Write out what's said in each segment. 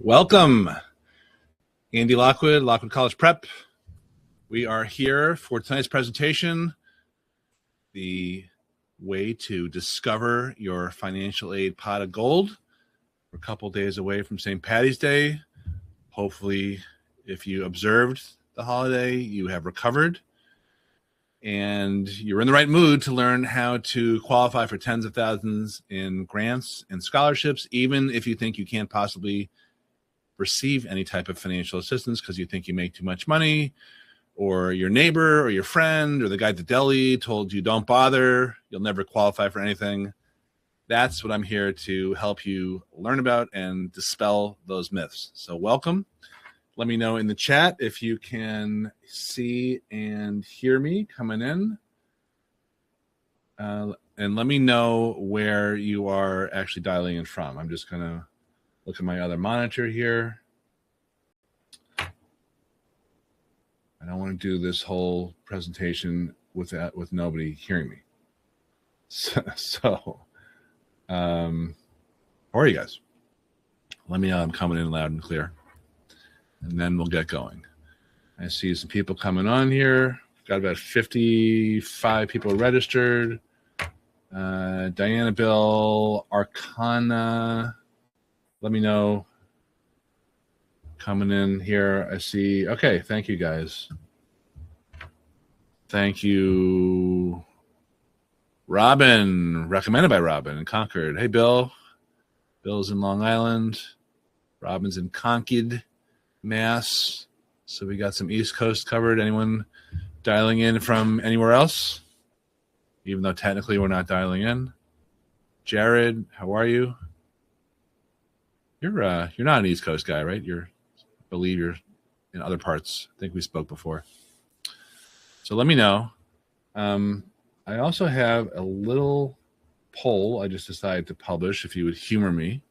Welcome, Andy Lockwood, Lockwood College Prep. We are here for tonight's presentation, the way to discover your financial aid pot of gold. We're a couple days away from St. Paddy's Day. Hopefully, if you observed the holiday, you have recovered and you're in the right mood to learn how to qualify for tens of thousands in grants and scholarships, even if you think you can't possibly receive any type of financial assistance because you think you make too much money, or your neighbor or your friend or the guy at the deli told you don't bother, you'll never qualify for anything. That's what I'm here to help you learn about and dispel those myths. So welcome. Let me know in the chat if you can see and hear me coming in. And let me know where you are actually dialing in from. I'm just going to look at my other monitor here. I don't want to do this whole presentation with nobody hearing me. So how are you guys? Let me know I'm coming in loud and clear, and then we'll get going. I see some people coming on here. Got about 55 people registered. Diana, Bill, Arcana. Let me know. Coming in here, I see. Okay, thank you guys. Thank you. Robin, recommended by Robin in Concord. Hey, Bill. Bill's in Long Island. Robin's in Concord, Mass. So we got some East Coast covered. Anyone dialing in from anywhere else? Even though technically we're not dialing in. Jared, how are you? You're not an East Coast guy, right? I believe you're in other parts. I think we spoke before. So let me know. I also have a little poll I just decided to publish, if you would humor me,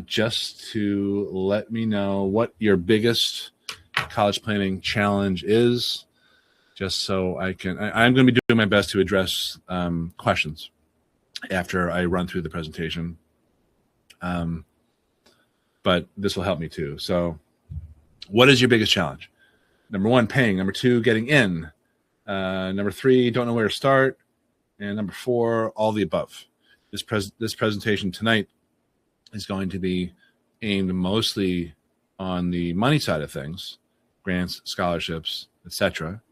just to let me know what your biggest college planning challenge is, just so I'm going to be doing my best to address questions after I run through the presentation. But this will help me too. So what is your biggest challenge? Number one, paying. Number two, getting in. Number three, don't know where to start. And number four, all the above. This presentation tonight is going to be aimed mostly on the money side of things, grants, scholarships, etc.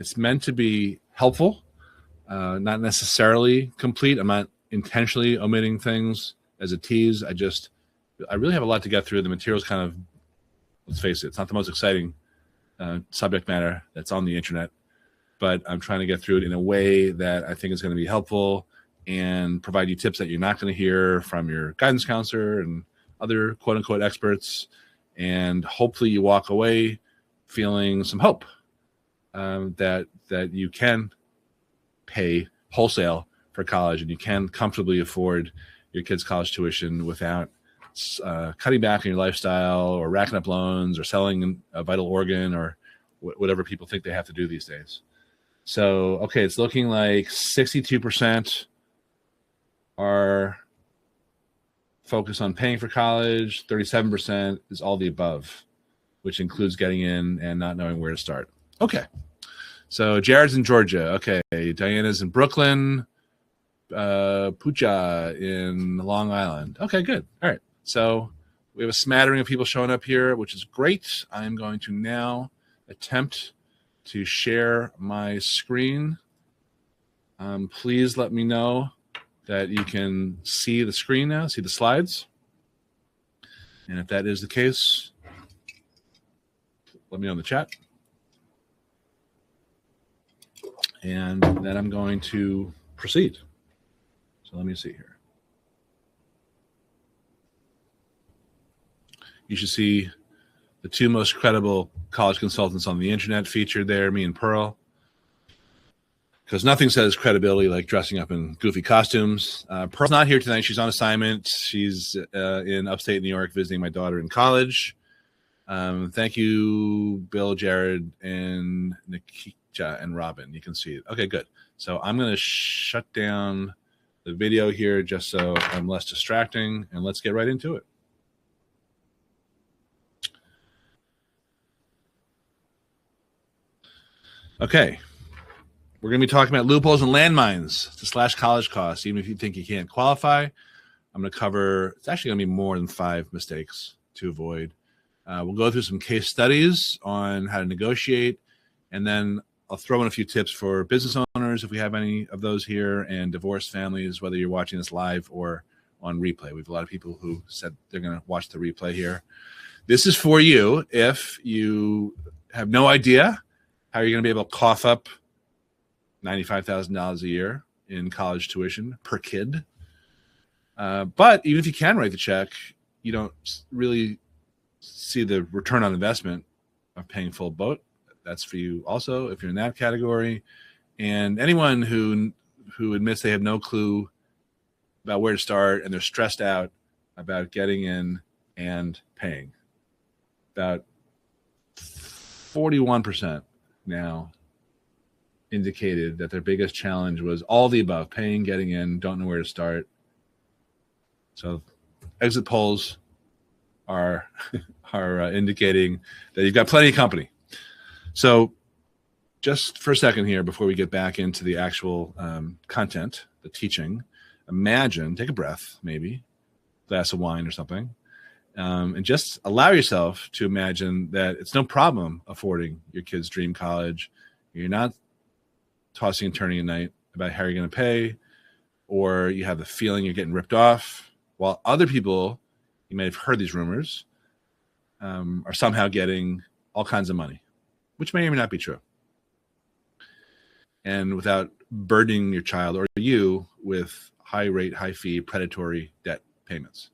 It's meant to be helpful, not necessarily complete. I'm not intentionally omitting things as a tease. I really have a lot to get through. The material's kind of, let's face it, it's not the most exciting subject matter that's on the internet, but I'm trying to get through it in a way that I think is going to be helpful and provide you tips that you're not going to hear from your guidance counselor and other quote-unquote experts, and hopefully you walk away feeling some hope that you can pay wholesale for college and you can comfortably afford your kids' college tuition without cutting back on your lifestyle or racking up loans or selling a vital organ or whatever people think they have to do these days. So, okay, it's looking like 62% are focused on paying for college. 37% is all the above, which includes getting in and not knowing where to start. Okay, so Jared's in Georgia. Okay, Diana's in Brooklyn. Pooja in Long Island. Okay, good. All right. So we have a smattering of people showing up here, which is great. I'm going to now attempt to share my screen. Please let me know that you can see the screen now, see the slides. And if that is the case, let me know in the chat. And then I'm going to proceed. So let me see here. You should see the two most credible college consultants on the internet featured there, me and Pearl. Because nothing says credibility like dressing up in goofy costumes. Pearl's not here tonight. She's on assignment. She's in upstate New York visiting my daughter in college. Thank you, Bill, Jared, and Nikita and Robin. You can see it. Okay, good. So I'm going to shut down the video here just so I'm less distracting, and let's get right into it. Okay. We're going to be talking about loopholes and landmines to slash college costs. Even if you think you can't qualify, I'm going to cover, it's actually going to be more than 5 mistakes to avoid. We'll go through some case studies on how to negotiate, and then I'll throw in a few tips for business owners if we have any of those here, and divorced families, whether you're watching this live or on replay. We have a lot of people who said they're going to watch the replay here. This is for you if you have no idea how you're going to be able to cough up $95,000 a year in college tuition per kid. But even if you can write the check, you don't really see the return on investment of paying full boat. That's for you also if you're in that category. And anyone who admits they have no clue about where to start and they're stressed out about getting in and paying. About 41% now indicated that their biggest challenge was all the above: paying, getting in, don't know where to start. So exit polls are indicating that you've got plenty of company. So just for a second here, before we get back into the actual content, the teaching, imagine, take a breath, maybe a glass of wine or something, and just allow yourself to imagine that it's no problem affording your kid's dream college. You're not tossing and turning at night about how you're going to pay, or you have the feeling you're getting ripped off, while other people, you may have heard these rumors, are somehow getting all kinds of money, which may or may not be true. And without burdening your child or you with high rate, high fee, predatory debt payments.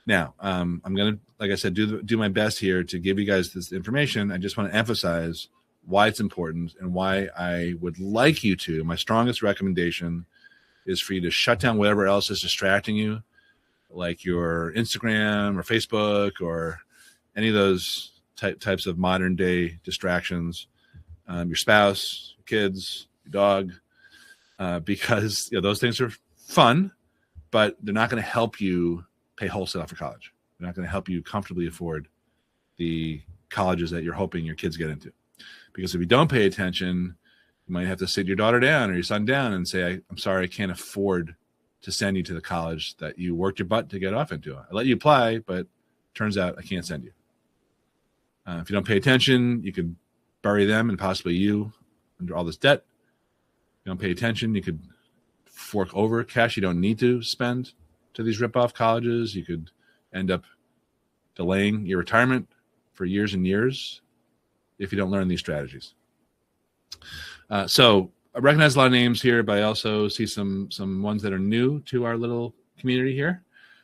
Now, I'm going to, like I said, do my best here to give you guys this information. I just want to emphasize why it's important and why I would like you to. My strongest recommendation is for you to shut down whatever else is distracting you, like your Instagram or Facebook or any of those types of modern day distractions, your spouse, your kids, your dog, because those things are fun, but they're not going to help you pay wholesale for college. They're not going to help you comfortably afford the colleges that you're hoping your kids get into. Because if you don't pay attention, you might have to sit your daughter down or your son down and say, I'm sorry, I can't afford to send you to the college that you worked your butt to get off into. I let you apply, but turns out I can't send you. If you don't pay attention, you could bury them and possibly you under all this debt. If you don't pay attention, you could fork over cash you don't need to spend to these rip-off colleges. You could end up delaying your retirement for years and years if you don't learn these strategies. So I recognize a lot of names here, but I also see some ones that are new to our little community here.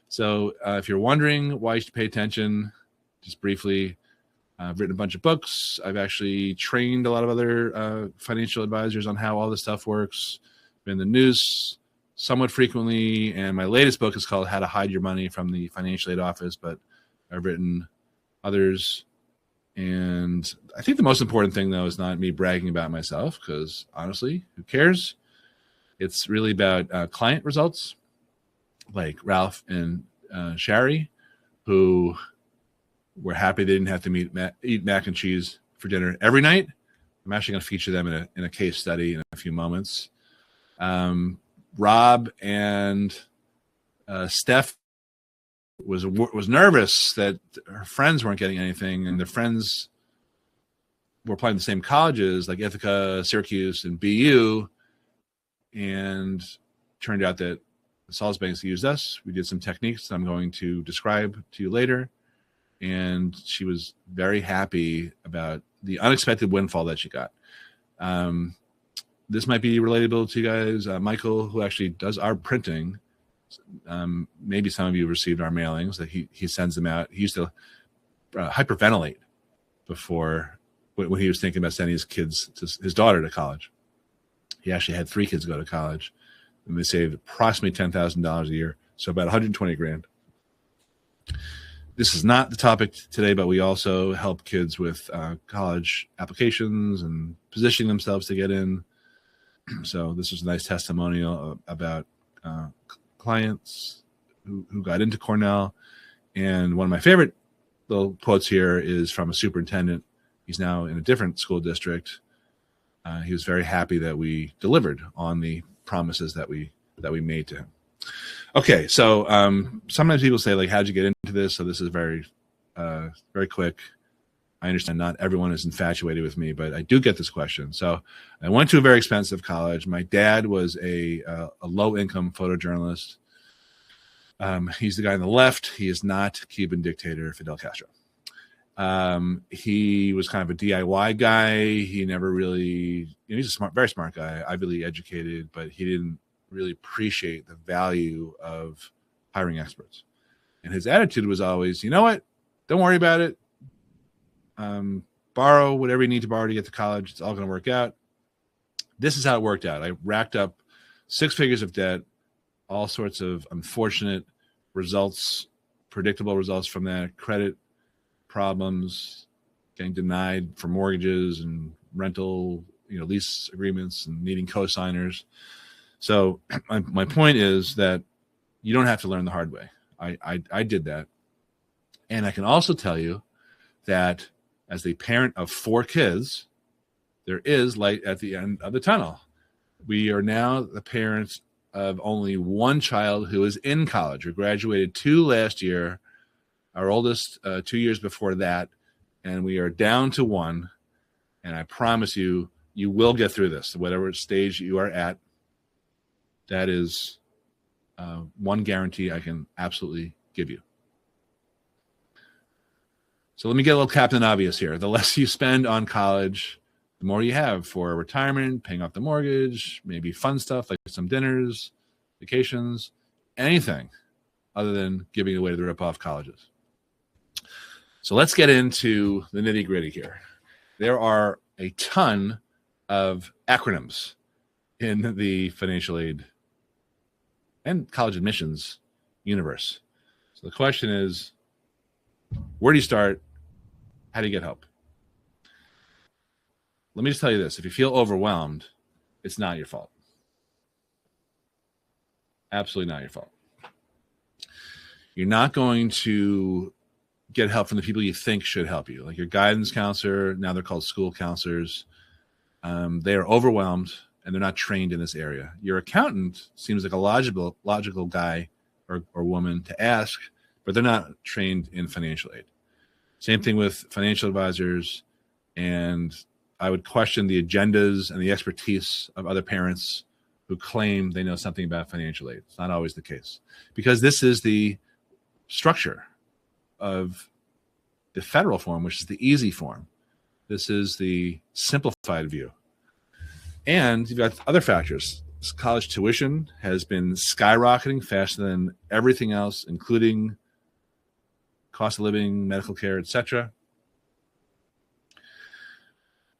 So if you're wondering why you should pay attention, just briefly, I've written a bunch of books. I've actually trained a lot of other financial advisors on how all this stuff works. Been in the news somewhat frequently, and my latest book is called How to Hide Your Money from the Financial Aid Office, but I've written others. And I think the most important thing, though, is not me bragging about myself, because honestly, who cares? It's really about client results, like Ralph and Shari, who were happy they didn't have to eat mac and cheese for dinner every night. I'm actually going to feature them in a case study in a few moments. Rob and Steph was nervous that her friends weren't getting anything, and their friends were applying to the same colleges like Ithaca, Syracuse, and BU, and turned out that the Salt Banks used us. We did some techniques that I'm going to describe to you later, and she was very happy about the unexpected windfall that she got. This might be relatable to you guys. Michael, who actually does our printing, maybe some of you received our mailings that he sends them out. He used to hyperventilate before when he was thinking about sending his daughter to college. He actually had 3 kids go to college, and they saved approximately $10,000 a year, so about $120,000. This is not the topic today, but we also help kids with college applications and positioning themselves to get in. So this is a nice testimonial about clients who got into Cornell. And one of my favorite little quotes here is from a superintendent. He's now in a different school district. He was very happy that we delivered on the promises that we made to him. Okay, so sometimes people say, like, how'd you get into this? So this is very quick. I understand not everyone is infatuated with me, but I do get this question. So I went to a very expensive college. My dad was a low-income photojournalist. He's the guy on the left. He is not Cuban dictator Fidel Castro. He was kind of a DIY guy. He never really, he's a very smart guy, Ivy League educated, but he didn't really appreciate the value of hiring experts. And his attitude was always, you know what? Don't worry about it. Borrow whatever you need to borrow to get to college. It's all going to work out. This is how it worked out. I racked up 6 figures of debt, all sorts of unfortunate results, predictable results from that, credit problems, getting denied for mortgages and rental, lease agreements, and needing co-signers. So my point is that you don't have to learn the hard way. I did that. And I can also tell you that as the parent of 4 kids, there is light at the end of the tunnel. We are now the parents of only 1 child who is in college. We graduated 2 last year, our oldest 2 years before that, and we are down to 1. And I promise you, you will get through this, whatever stage you are at. That is one guarantee I can absolutely give you. So let me get a little Captain Obvious here. The less you spend on college, the more you have for retirement, paying off the mortgage, maybe fun stuff like some dinners, vacations, anything other than giving away to the rip-off colleges. So let's get into the nitty-gritty here. There are a ton of acronyms in the financial aid and college admissions universe. So the question is, where do you start? How do you get help? Let me just tell you this. If you feel overwhelmed, it's not your fault. Absolutely not your fault. You're not going to get help from the people you think should help you, like your guidance counselor. Now they're called school counselors. They are overwhelmed and they're not trained in this area. Your accountant seems like a logical guy or woman to ask, but they're not trained in financial aid. Same thing with financial advisors, and I would question the agendas and the expertise of other parents who claim they know something about financial aid. It's not always the case, because this is the structure of the federal form, which is the easy form. This is the simplified view. And you've got other factors. College tuition has been skyrocketing faster than everything else, including cost of living, medical care, etc.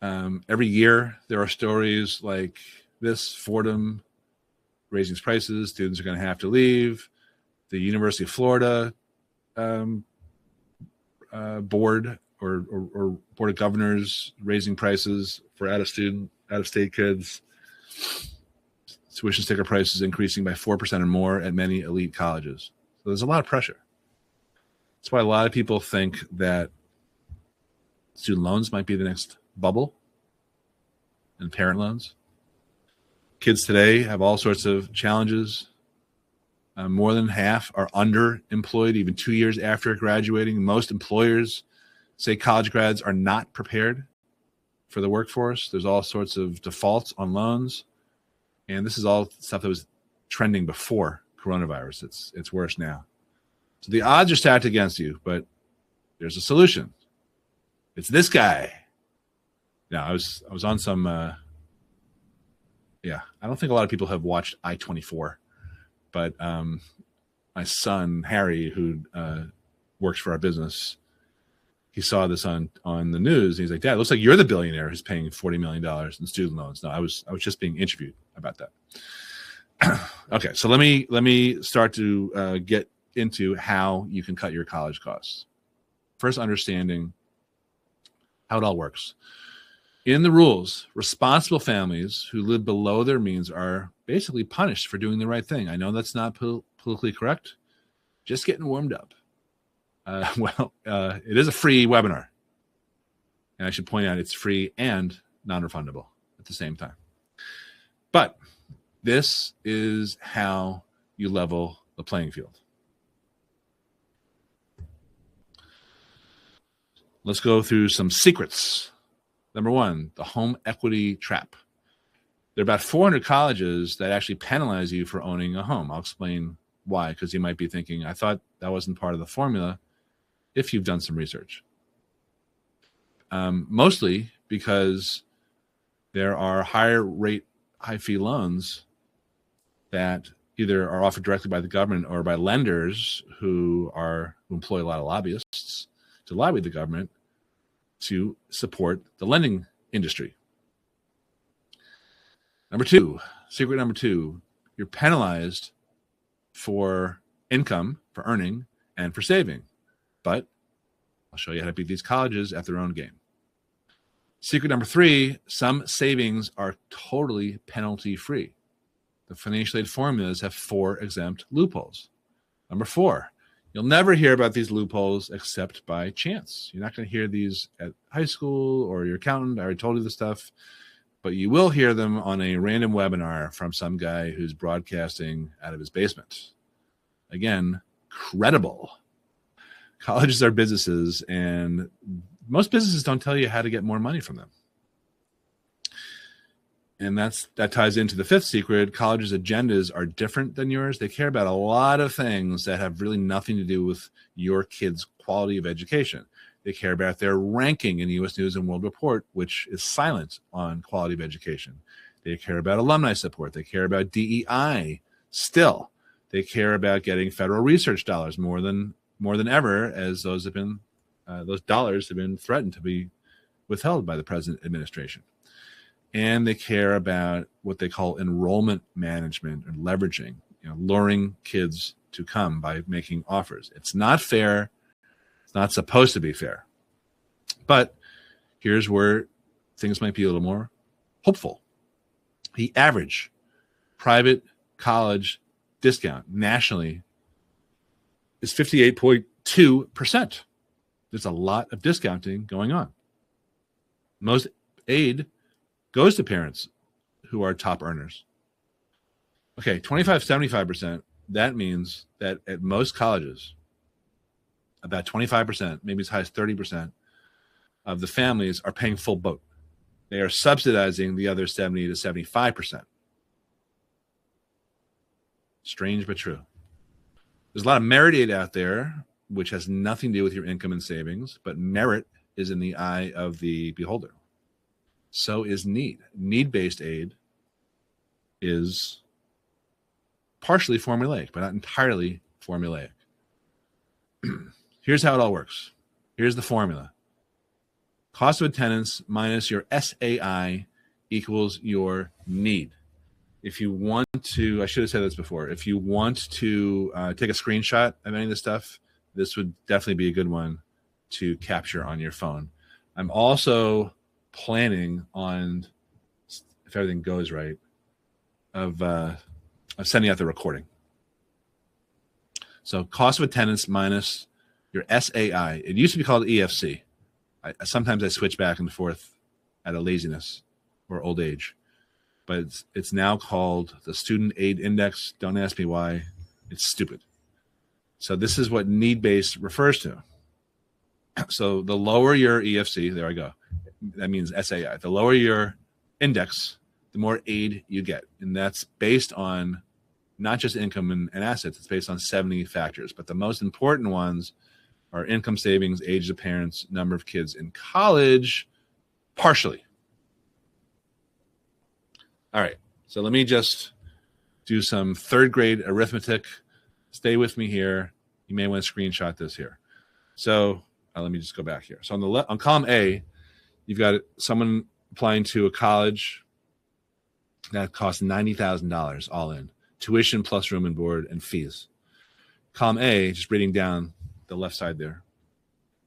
Every year, there are stories like this: Fordham raising its prices, students are going to have to leave. The University of Florida board or board of governors raising prices for out-of-state kids. Tuition sticker prices increasing by 4% or more at many elite colleges. So there's a lot of pressure. That's why a lot of people think that student loans might be the next bubble, and parent loans. Kids today have all sorts of challenges. More than half are underemployed even 2 years after graduating. Most employers say college grads are not prepared for the workforce. There's all sorts of defaults on loans. And this is all stuff that was trending before coronavirus. It's worse now. So the odds are stacked against you, but there's a solution. It's this guy. Now, I was on some, I don't think a lot of people have watched I-24, but my son, Harry, who works for our business, he saw this on the news, and he's like, Dad, it looks like you're the billionaire who's paying $40 million in student loans. No, I was just being interviewed about that. Okay, so let me start to get into how you can cut your college costs. First, understanding how it all works. In the rules, responsible families who live below their means are basically punished for doing the right thing. I know that's not politically correct. Just getting warmed up. It is a free webinar. And I should point out it's free and non-refundable at the same time. But this is how you level the playing field. Let's go through some secrets. Number one, the home equity trap. There are about 400 colleges that actually penalize you for owning a home. I'll explain why, because you might be thinking, I thought that wasn't part of the formula, if you've done some research. Mostly because there are high fee loans that either are offered directly by the government or by lenders who employ a lot of lobbyists to lobby the government to support the lending industry. Secret number two, you're penalized for income, for earning, and for saving. But I'll show you how to beat these colleges at their own game. Secret number three, some savings are totally penalty-free. The financial aid formulas have 4 exempt loopholes. Number 4, you'll never hear about these loopholes except by chance. You're not going to hear these at high school or your accountant. I already told you this stuff. But you will hear them on a random webinar from some guy who's broadcasting out of his basement. Again, credible. Colleges are businesses, and most businesses don't tell you how to get more money from them. And that ties into the 5th secret. Colleges' agendas are different than yours. They care about a lot of things that have really nothing to do with your kids' quality of education. They care about their ranking in U.S. News and World Report, which is silent on quality of education. They care about alumni support. They care about DEI still. They care about getting federal research dollars more than ever, as those dollars have been threatened to be withheld by the present administration. And they care about what they call enrollment management and leveraging, luring kids to come by making offers. It's not fair. It's not supposed to be fair. But here's where things might be a little more hopeful. The average private college discount nationally is 58.2%. There's a lot of discounting going on. Most aid goes to parents who are top earners. Okay, 75%. That means that at most colleges, about 25%, maybe as high as 30% of the families are paying full boat. They are subsidizing the other 70 to 75%. Strange but true. There's a lot of merit aid out there, which has nothing to do with your income and savings, but merit is in the eye of the beholder. So is need. Need-based aid is partially formulaic, but not entirely formulaic. Here's how it all works. Here's the formula. Cost of attendance minus your SAI equals your need. If you want to, I should have said this before, if you want to take a screenshot of any of this stuff, this would definitely be a good one to capture on your phone. I'm also planning on, if everything goes right, of sending out the recording. So cost of attendance minus your SAI. It used to be called EFC. Sometimes I switch back and forth out of laziness or old age. But it's now called the Student Aid Index. Don't ask me why. It's stupid. So this is what need-based refers to. So the lower your EFC, there I go. That means SAI. The lower your index, the more aid you get. And that's based on not just income and assets. It's based on 70 factors. But the most important ones are income, savings, age of parents, number of kids in college, partially. All right, so let me just do some 3rd grade arithmetic. Stay with me here. You may want to screenshot this here. So let me just go back here. So on column A, you've got someone applying to a college that costs $90,000 all in, tuition plus room and board and fees. Column A, just reading down the left side there,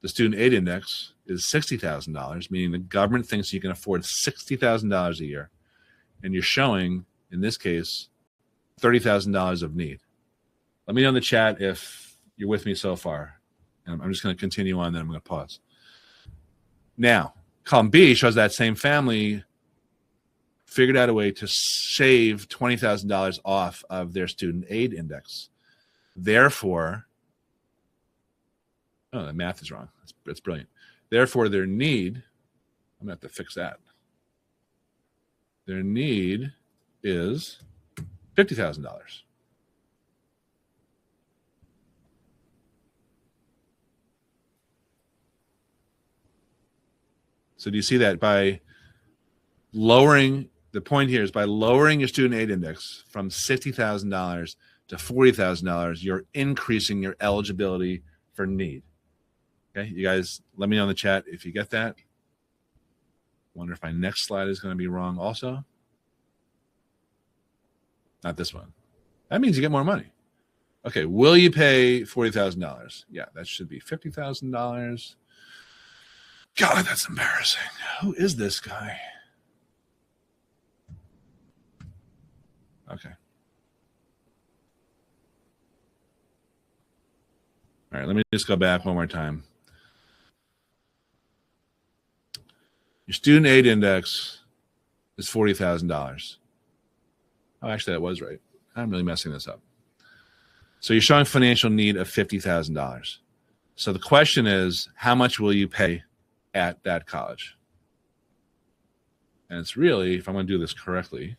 the student aid index is $60,000, meaning the government thinks you can afford $60,000 a year. And you're showing, in this case, $30,000 of need. Let me know in the chat if you're with me so far. And I'm just going to continue on, then I'm going to pause. Now, column B shows that same family figured out a way to save $20,000 off of their student aid index. Therefore, oh, the math is wrong. That's brilliant. Therefore, their need, I'm going to have to fix that. Their need is $50,000. So do you see that? By lowering, the point here is by lowering your student aid index from $60,000 to $40,000, you're increasing your eligibility for need. Okay, you guys, let me know in the chat if you get that. Wonder if my next slide is going to be wrong also. Not this one. That means you get more money. Okay, will you pay $40,000? Yeah, that should be $50,000. God, that's embarrassing. Who is this guy? Okay. All right, let me just go back one more time. Your student aid index is $40,000. Oh, actually, that was right. I'm really messing this up. So you're showing financial need of $50,000. So the question is, how much will you pay at that college? And it's really, if I'm going to do this correctly,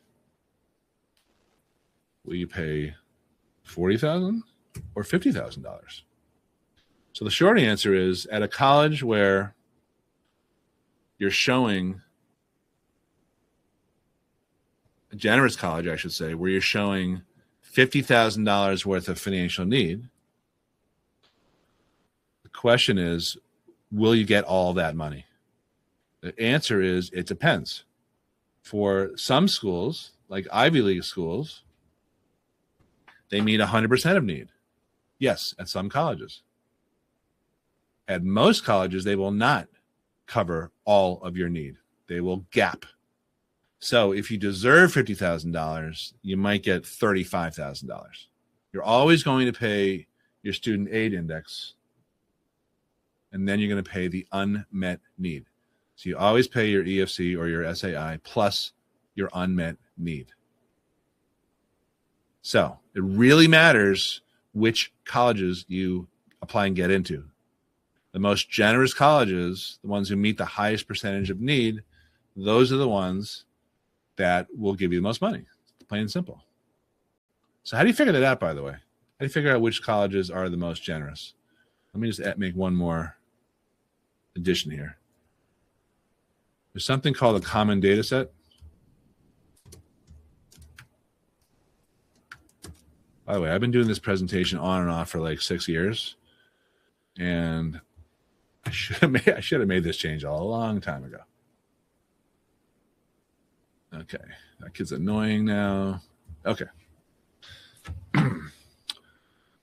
will you pay $40,000 or $50,000? So the short answer is, at a college where you're showing, a generous college, I should say, where you're showing $50,000 worth of financial need, the question is, will you get all that money? The answer is, it depends. For some schools, like Ivy League schools, they meet 100% of need. Yes, at some colleges. At most colleges, they will not cover all of your need. They will gap. So if you deserve $50,000, you might get $35,000. You're always going to pay your student aid index, and then you're going to pay the unmet need. So you always pay your EFC or your SAI plus your unmet need. So it really matters which colleges you apply and get into. The most generous colleges, the ones who meet the highest percentage of need, those are the ones that will give you the most money. Plain and simple. So how do you figure that out, by the way? How do you figure out which colleges are the most generous? Let me just make one more addition here. There's something called a common data set. By the way, I've been doing this presentation on and off for like 6 years, and I should have made this change a long time ago. Okay, that kid's annoying now. Okay.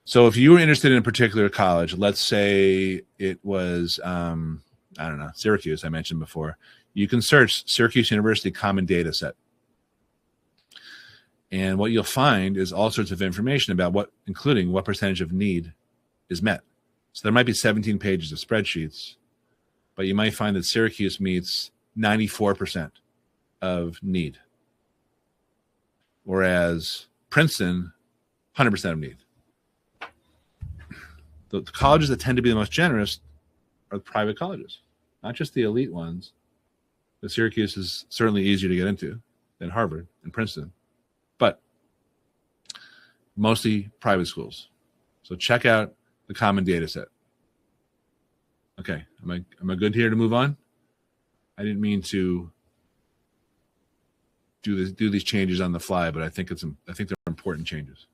So if you were interested in a particular college, let's say it was, I don't know, Syracuse, I mentioned before, you can search Syracuse University Common Data Set. And what you'll find is all sorts of information about including what percentage of need is met. So there might be 17 pages of spreadsheets, but you might find that Syracuse meets 94% of need, whereas Princeton, 100% of need. The colleges that tend to be the most generous are the private colleges, not just the elite ones. But Syracuse is certainly easier to get into than Harvard and Princeton, but mostly private schools. So check out the common data set. Okay, am I good here to move on? I didn't mean to do these changes on the fly, but I think they're important changes.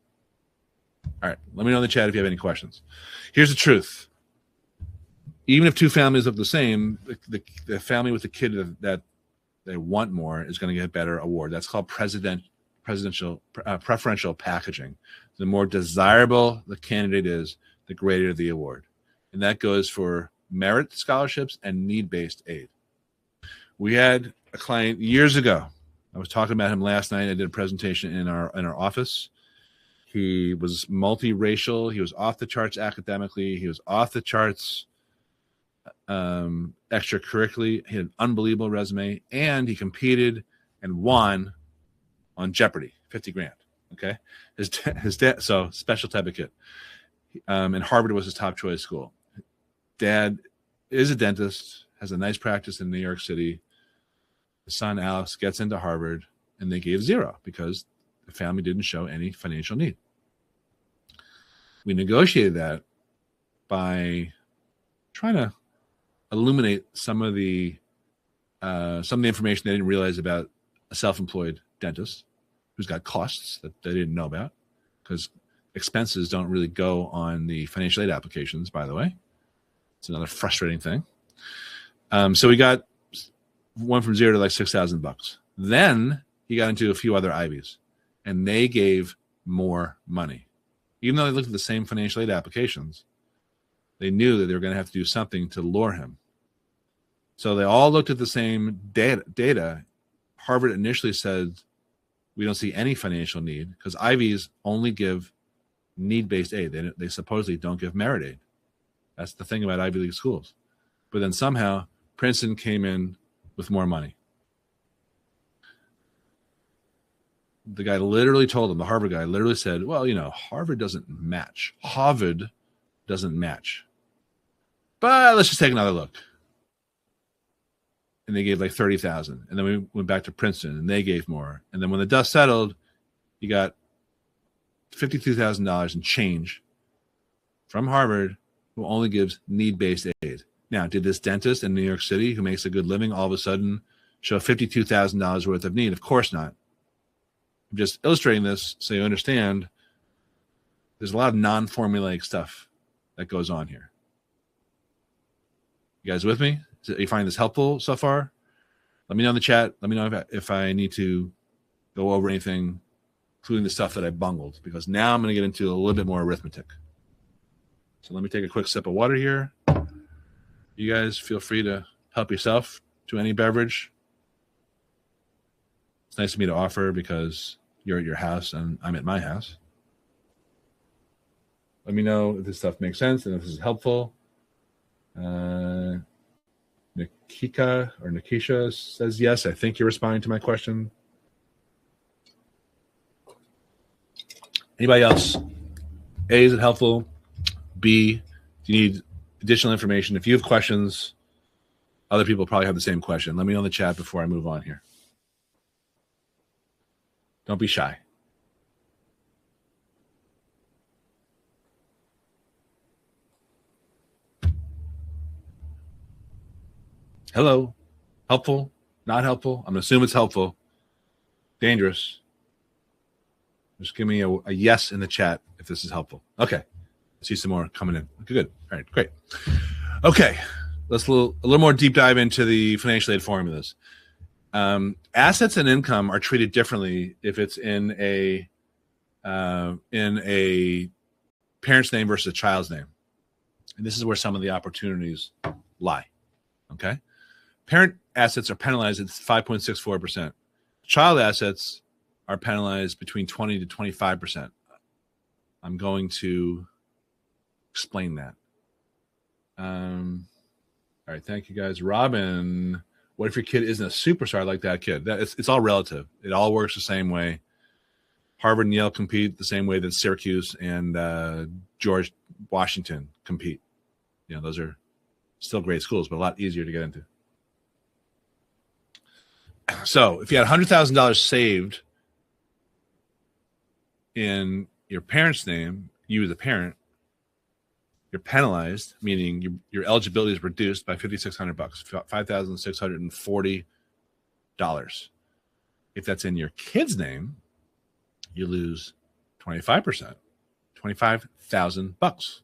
All right, let me know in the chat if you have any questions. Here's the truth. Even if two families look the same, the family with the kid that they want more is going to get a better award. That's called preferential packaging. The more desirable the candidate is, the greater the award. And that goes for merit scholarships and need-based aid. We had a client years ago. I was talking about him last night. I did a presentation in our office. He was multiracial. He was off the charts academically. He was off the charts extracurricularly. He had an unbelievable resume, and he competed and won on Jeopardy, 50 grand. Okay. His dad, so special type of kid. And Harvard was his top choice school. Dad is a dentist, has a nice practice in New York City. His son, Alex, gets into Harvard, and they gave 0 because the family didn't show any financial need. We negotiated that by trying to illuminate some of the information they didn't realize about a self-employed dentist who's got costs that they didn't know about, because expenses don't really go on the financial aid applications, by the way. It's another frustrating thing. So we got one from 0 to like $6,000. Then he got into a few other Ivies, and they gave more money. Even though they looked at the same financial aid applications, they knew that they were going to have to do something to lure him. So they all looked at the same data. Harvard initially said, we don't see any financial need, because Ivies only give need-based aid. They supposedly don't give merit aid. That's the thing about Ivy League schools. But then somehow Princeton came in with more money. The guy literally told him, the Harvard guy literally said, well, Harvard doesn't match. Harvard doesn't match. But let's just take another look. And they gave like $30,000. And then we went back to Princeton, and they gave more. And then when the dust settled, you got $52,000 in change from Harvard, who only gives need-based aid. Now, did this dentist in New York City who makes a good living all of a sudden show $52,000 worth of need? Of course not. I'm just illustrating this so you understand there's a lot of non-formulaic stuff that goes on here. You guys with me? You find this helpful so far? Let me know in the chat. Let me know if I need to go over anything, including the stuff that I bungled, because now I'm going to get into a little bit more arithmetic. So let me take a quick sip of water here. You guys feel free to help yourself to any beverage. It's nice of me to offer because you're at your house and I'm at my house. Let me know if this stuff makes sense and if this is helpful. Nikisha says yes. I think you're responding to my question. Anybody else? A, is it helpful? B, do you need additional information? If you have questions, other people probably have the same question. Let me know in the chat before I move on here. Don't be shy. Hello. Helpful? Not helpful? I'm going to assume it's helpful. Dangerous. Just give me a yes in the chat if this is helpful. Okay. I see some more coming in. Good. All right. Great. Okay. Let's a little more deep dive into the financial aid formulas. Assets and income are treated differently if it's in a parent's name versus a child's name. And this is where some of the opportunities lie. Okay. Parent assets are penalized at 5.64%. Child assets are penalized between 20 to 25%. I'm going to explain that. All right. Thank you, guys. Robin, what if your kid isn't a superstar like that kid? It's all relative. It all works the same way. Harvard and Yale compete the same way that Syracuse and George Washington compete. Those are still great schools, but a lot easier to get into. So if you had $100,000 saved in your parent's name, you as a parent, you're penalized, meaning your eligibility is reduced by $5,600, $5,640. If that's in your kid's name, you lose 25%, $25,000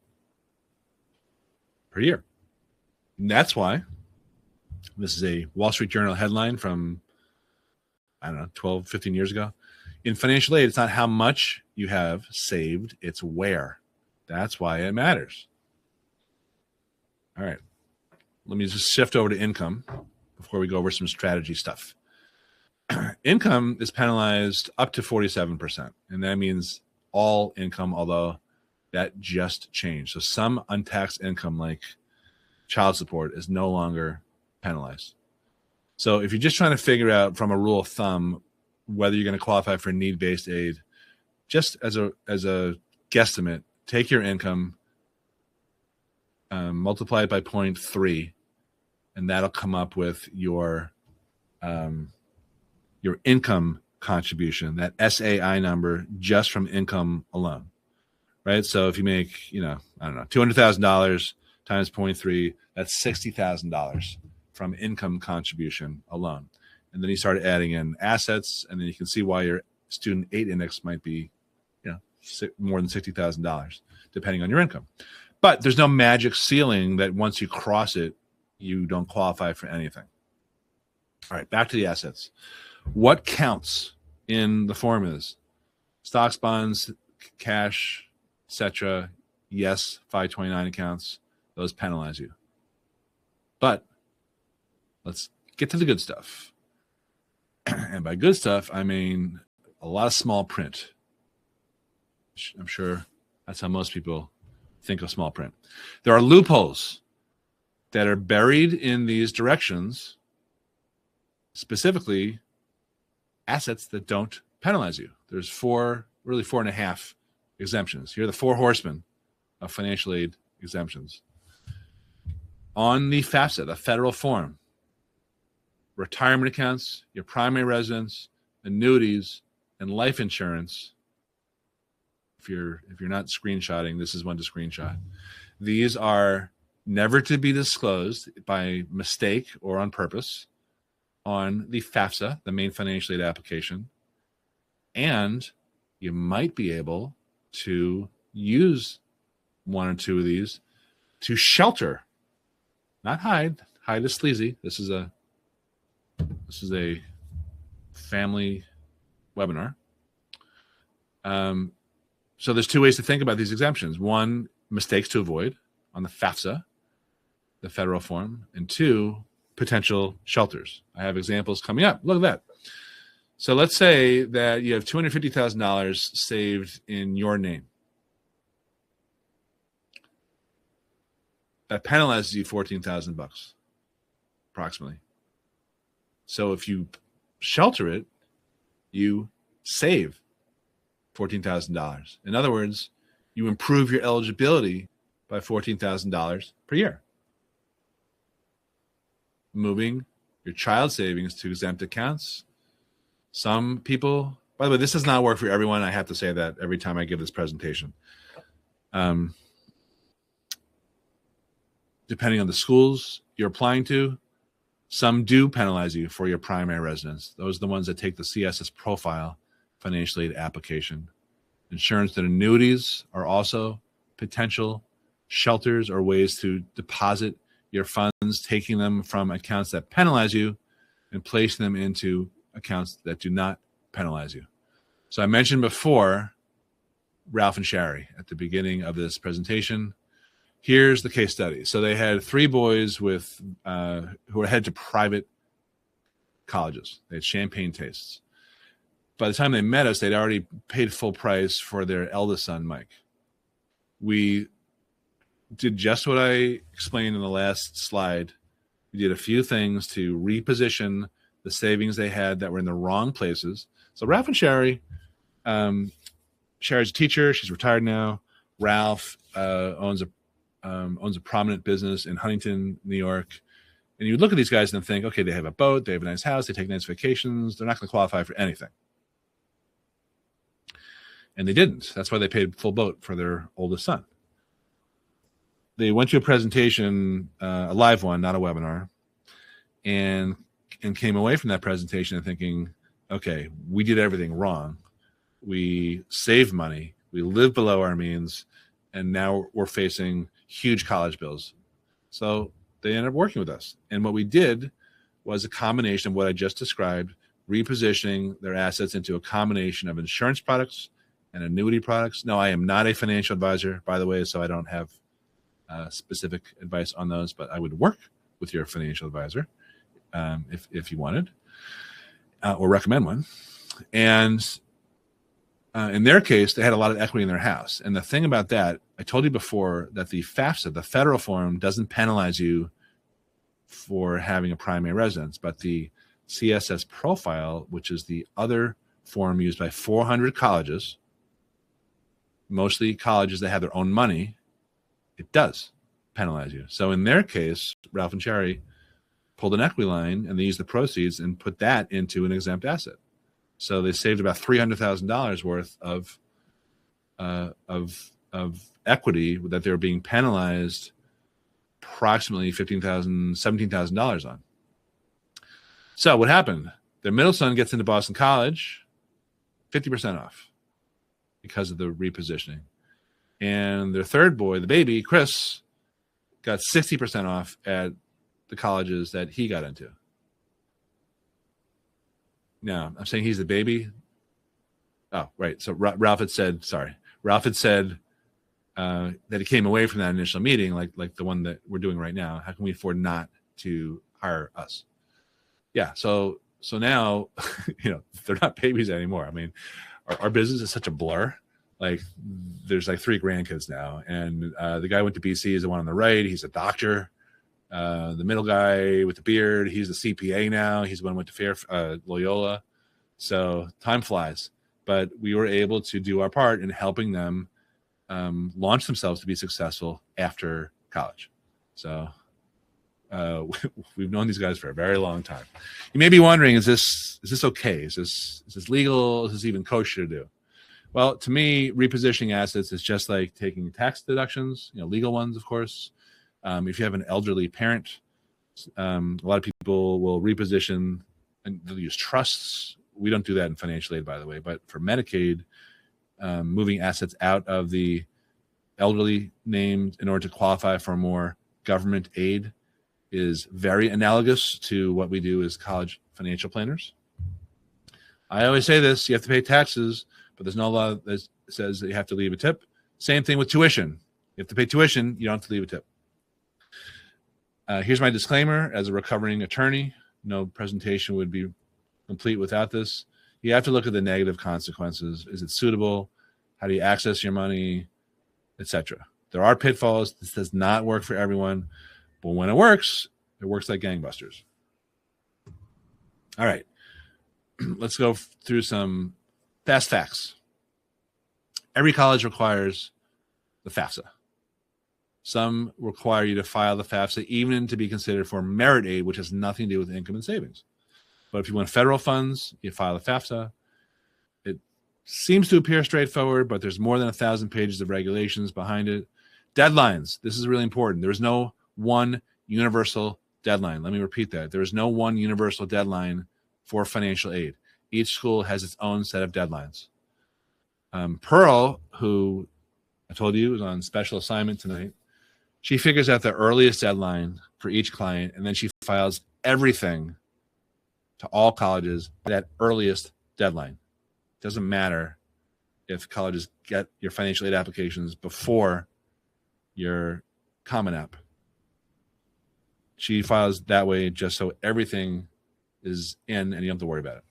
per year. And that's why this is a Wall Street Journal headline from, 12, 15 years ago. In financial aid, it's not how much you have saved, it's where. That's why it matters. All right. Let me just shift over to income before we go over some strategy stuff. Income is penalized up to 47%, and that means all income, although that just changed. So some untaxed income like child support is no longer penalized. So if you're just trying to figure out from a rule of thumb whether you're going to qualify for need-based aid, just as a guesstimate, take your income, multiply it by 0.3, and that'll come up with your income contribution, that SAI number, just from income alone, right? So if you make, $200,000 times 0.3, that's $60,000 from income contribution alone. And then you start adding in assets, and then you can see why your student aid index might be, more than $60,000, depending on your income. But there's no magic ceiling that once you cross it, you don't qualify for anything. All right, back to the assets. What counts in the formulas? Stocks, bonds, cash, etc. Yes, 529 accounts. Those penalize you. But let's get to the good stuff. And by good stuff, I mean a lot of small print. I'm sure that's how most people think of small print. There are loopholes that are buried in these directions, specifically assets that don't penalize you. There's 4.5 exemptions. Here are the 4 horsemen of financial aid exemptions. On the FAFSA, the federal form, retirement accounts, your primary residence, annuities, and life insurance. If you're not screenshotting, this is one to screenshot. These are never to be disclosed by mistake or on purpose on the FAFSA, the main financial aid application. And you might be able to use one or two of these to shelter, not hide. Hide is sleazy. This is a family webinar. So there's 2 ways to think about these exemptions. 1, mistakes to avoid on the FAFSA, the federal form, and 2, potential shelters. I have examples coming up. Look at that. So let's say that you have $250,000 saved in your name. That penalizes you $14,000 approximately. So if you shelter it, you save $14,000. In other words, you improve your eligibility by $14,000 per year. Moving your child savings to exempt accounts. Some people, by the way, this does not work for everyone. I have to say that every time I give this presentation. Depending on the schools you're applying to, some do penalize you for your primary residence. Those are the ones that take the CSS profile financial aid application. Insurance and annuities are also potential shelters or ways to deposit your funds, taking them from accounts that penalize you and placing them into accounts that do not penalize you. So I mentioned before Ralph and Shari at the beginning of this presentation. Here's the case study. So they had 3 boys with who were headed to private colleges. They had champagne tastes. By the time they met us, they'd already paid full price for their eldest son, Mike. We did just what I explained in the last slide. We did a few things to reposition the savings they had that were in the wrong places. So Ralph and Shari, Shari's a teacher. She's retired now. Ralph owns a prominent business in Huntington, New York. And you look at these guys and think, okay, they have a boat, they have a nice house, they take nice vacations. They're not going to qualify for anything. And they didn't. That's why they paid full boat for their oldest son. They went to a presentation, a live one, not a webinar, and came away from that presentation and thinking, okay, we did everything wrong. We saved money. We lived below our means. And now we're facing huge college bills. So they ended up working with us. And what we did was a combination of what I just described, repositioning their assets into a combination of insurance products and annuity products. No, I am not a financial advisor, by the way, so I don't have specific advice on those, but I would work with your financial advisor if you wanted, or recommend one. And in their case, they had a lot of equity in their house. And the thing about that, I told you before that the FAFSA, the federal form, doesn't penalize you for having a primary residence, but the CSS profile, which is the other form used by 400 colleges, mostly colleges that have their own money, it does penalize you. So in their case, Ralph and Cherry pulled an equity line, and they used the proceeds and put that into an exempt asset. So they saved about $300,000 worth of equity that they were being penalized approximately $15,000, $17,000 on. So what happened? Their middle son gets into Boston College, 50% off because of the repositioning. And their third boy, the baby, Chris, got 60% off at the colleges that he got into. Now, I'm saying he's the baby. Oh, right. So Ralph had said that he came away from that initial meeting, like the one that we're doing right now. How can we afford not to hire us? Yeah. So now, they're not babies anymore. I mean, our business is such a blur. Like, there's like 3 grandkids now, and the guy who went to BC is the one on the right. He's a doctor. The middle guy with the beard, he's a CPA now. He's the one who went to Loyola. So time flies. But we were able to do our part in helping them launch themselves to be successful after college. So we've known these guys for a very long time. You may be wondering, is this okay? Is this legal? Is this even kosher to do? Well, to me, repositioning assets is just like taking tax deductions, legal ones, of course. If you have an elderly parent, a lot of people will reposition and they'll use trusts. We don't do that in financial aid, by the way, but for Medicaid, moving assets out of the elderly name in order to qualify for more government aid is very analogous to what we do as college financial planners. I always say this: you have to pay taxes, but there's no law that says that you have to leave a tip. Same thing with tuition. You have to pay tuition. You don't have to leave a tip. Here's my disclaimer. As a recovering attorney, no presentation would be complete without this. You have to look at the negative consequences. Is it suitable? How do you access your money, etc.? There are pitfalls. This does not work for everyone, but when it works like gangbusters. All right. Let's go through some fast facts. Every college requires the FAFSA. Some require you to file the FAFSA even to be considered for merit aid, which has nothing to do with income and savings. But if you want federal funds, you file the FAFSA. It seems to appear straightforward, but there's more than 1,000 pages of regulations behind it. Deadlines. This is really important. There is no one universal deadline. Let me repeat that. There is no one universal deadline for financial aid. Each school has its own set of deadlines. Pearl, who I told you was on special assignment tonight, she figures out the earliest deadline for each client, and then she files everything to all colleges at that earliest deadline. It doesn't matter if colleges get your financial aid applications before your Common App. She files that way just so everything is in and you don't have to worry about it.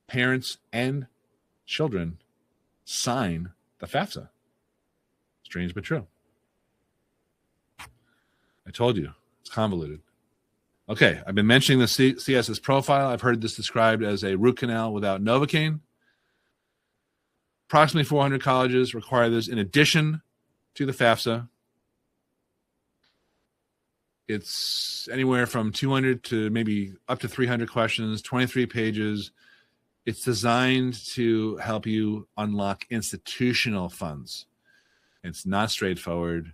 Parents and children sign the FAFSA. Strange but true. I told you, it's convoluted. Okay, I've been mentioning the CSS profile. I've heard this described as a root canal without Novocaine. Approximately 400 colleges require this in addition to the FAFSA. It's anywhere from 200 to maybe up to 300 questions, 23 pages. It's designed to help you unlock institutional funds. It's not straightforward.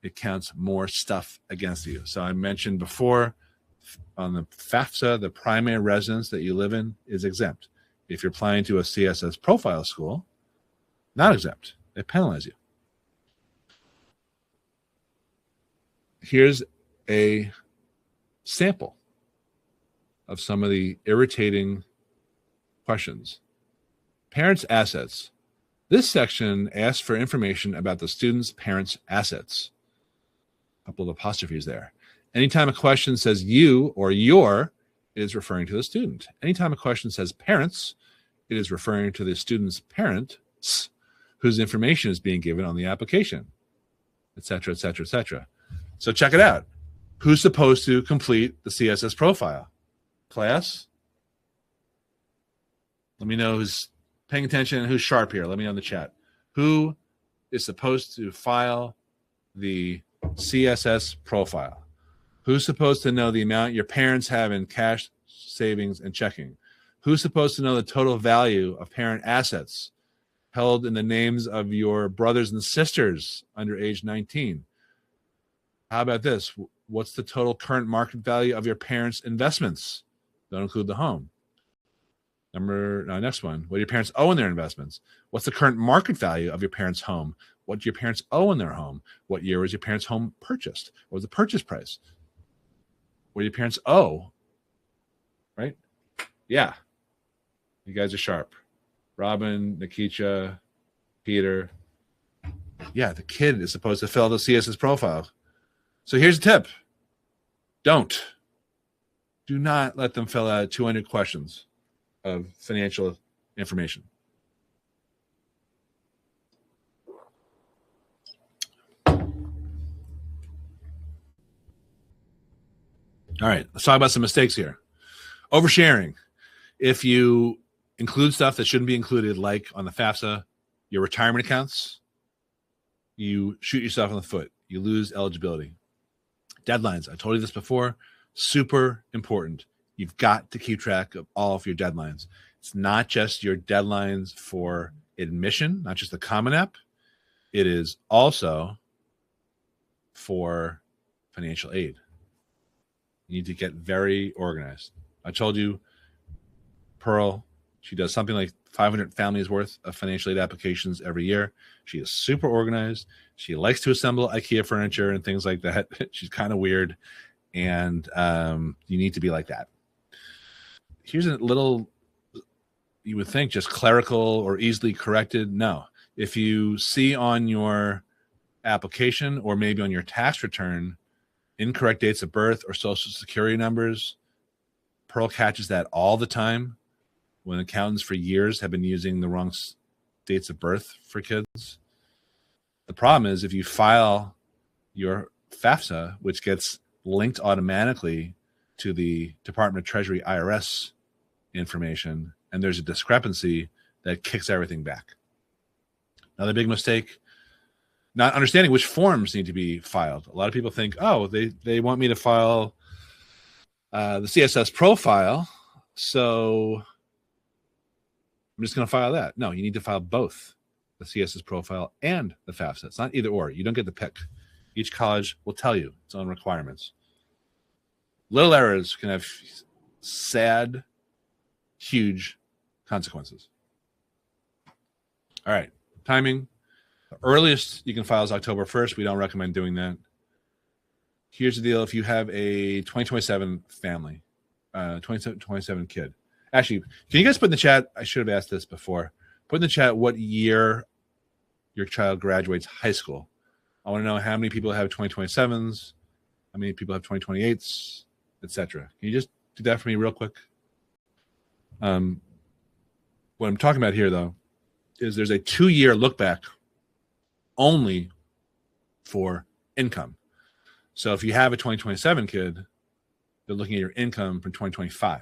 It counts more stuff against you. So I mentioned before, on the FAFSA, the primary residence that you live in is exempt. If you're applying to a CSS profile school, not exempt. They penalize you. Here's a sample of some of the irritating questions. Parents' assets. This section asks for information about the student's parents' assets. A couple of apostrophes there. Anytime a question says you or your, it is referring to the student. Anytime a question says parents, it is referring to the student's parents whose information is being given on the application, etc., etc., etc. So check it out. Who's supposed to complete the CSS profile? Class? Let me know who's paying attention and who's sharp here. Let me know in the chat. Who is supposed to file the CSS profile? Who's supposed to know the amount your parents have in cash, savings, and checking? Who's supposed to know the total value of parent assets held in the names of your brothers and sisters under age 19? How about this? What's the total current market value of your parents' investments? Don't include the home. Next one. What do your parents owe in their investments? What's the current market value of your parents' home? What do your parents owe in their home? What year was your parents' home purchased? What was the purchase price? What do your parents owe? Right? Yeah. You guys are sharp. Robin, Nikita, Peter. Yeah, the kid is supposed to fill the CSS profile. So here's a tip. Do not let them fill out 200 questions of financial information. All right, let's talk about some mistakes here. Oversharing. If you include stuff that shouldn't be included, like on the FAFSA, your retirement accounts, you shoot yourself in the foot. You lose eligibility. Deadlines. I told you this before. Super important. You've got to keep track of all of your deadlines. It's not just your deadlines for admission, not just the Common App. It is also for financial aid. You need to get very organized. I told you, Pearl, she does something like 500 families worth of financial aid applications every year. She is super organized. She likes to assemble IKEA furniture and things like that. She's kind of weird. And you need to be like that. Here's a little, you would think, just clerical or easily corrected. No. If you see on your application or maybe on your tax return incorrect dates of birth or social security numbers, Pearl catches that all the time when accountants for years have been using the wrong dates of birth for kids. The problem is if you file your FAFSA, which gets linked automatically to the Department of Treasury IRS information, and there's a discrepancy that kicks everything back. Another big mistake, not understanding which forms need to be filed. A lot of people think, oh, they want me to file the CSS profile, so I'm just going to file that. No, you need to file both the CSS profile and the FAFSA. It's not either or. You don't get to pick. Each college will tell you its own requirements. Little errors can have sad, huge consequences. All right, timing. The earliest you can file is October 1st. We don't recommend doing that. Here's the deal. If you have a 2027 family, 2027 kid. Actually, can you guys put in the chat, I should have asked this before, put in the chat what year your child graduates high school. I want to know how many people have 2027s, how many people have 2028s, etc. Can you just do that for me real quick? What I'm talking about here, though, is there's a 2-year look back only for income. So if you have a 2027 kid, they're looking at your income from 2025.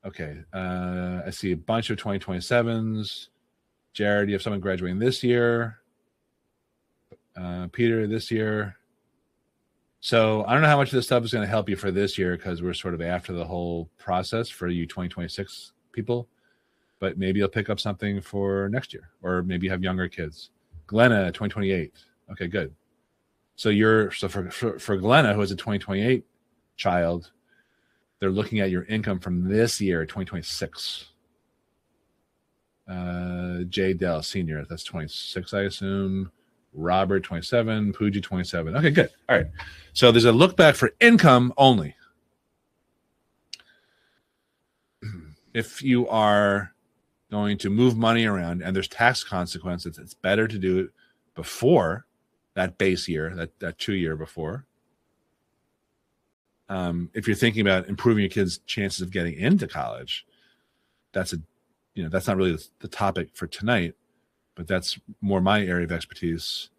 Okay, I see a bunch of 2027s. Jared, you have someone graduating this year. Peter, this year. So I don't know how much of this stuff is going to help you for this year because we're sort of after the whole process for you 2026 people. But maybe you'll pick up something for next year, or maybe you have younger kids. Glenna, 2028. Okay, good. So for Glenna, who has a 2028 child, they're looking at your income from this year, 2026. J. Dell, senior, that's 26, I assume. Robert, 27. Pooji, 27. Okay, good. All right. So there's a look back for income only. If you are going to move money around and there's tax consequences, it's better to do it before that base year, that 2-year before. If you're thinking about improving your kids' chances of getting into college, that's not really the topic for tonight, but that's more my area of expertise.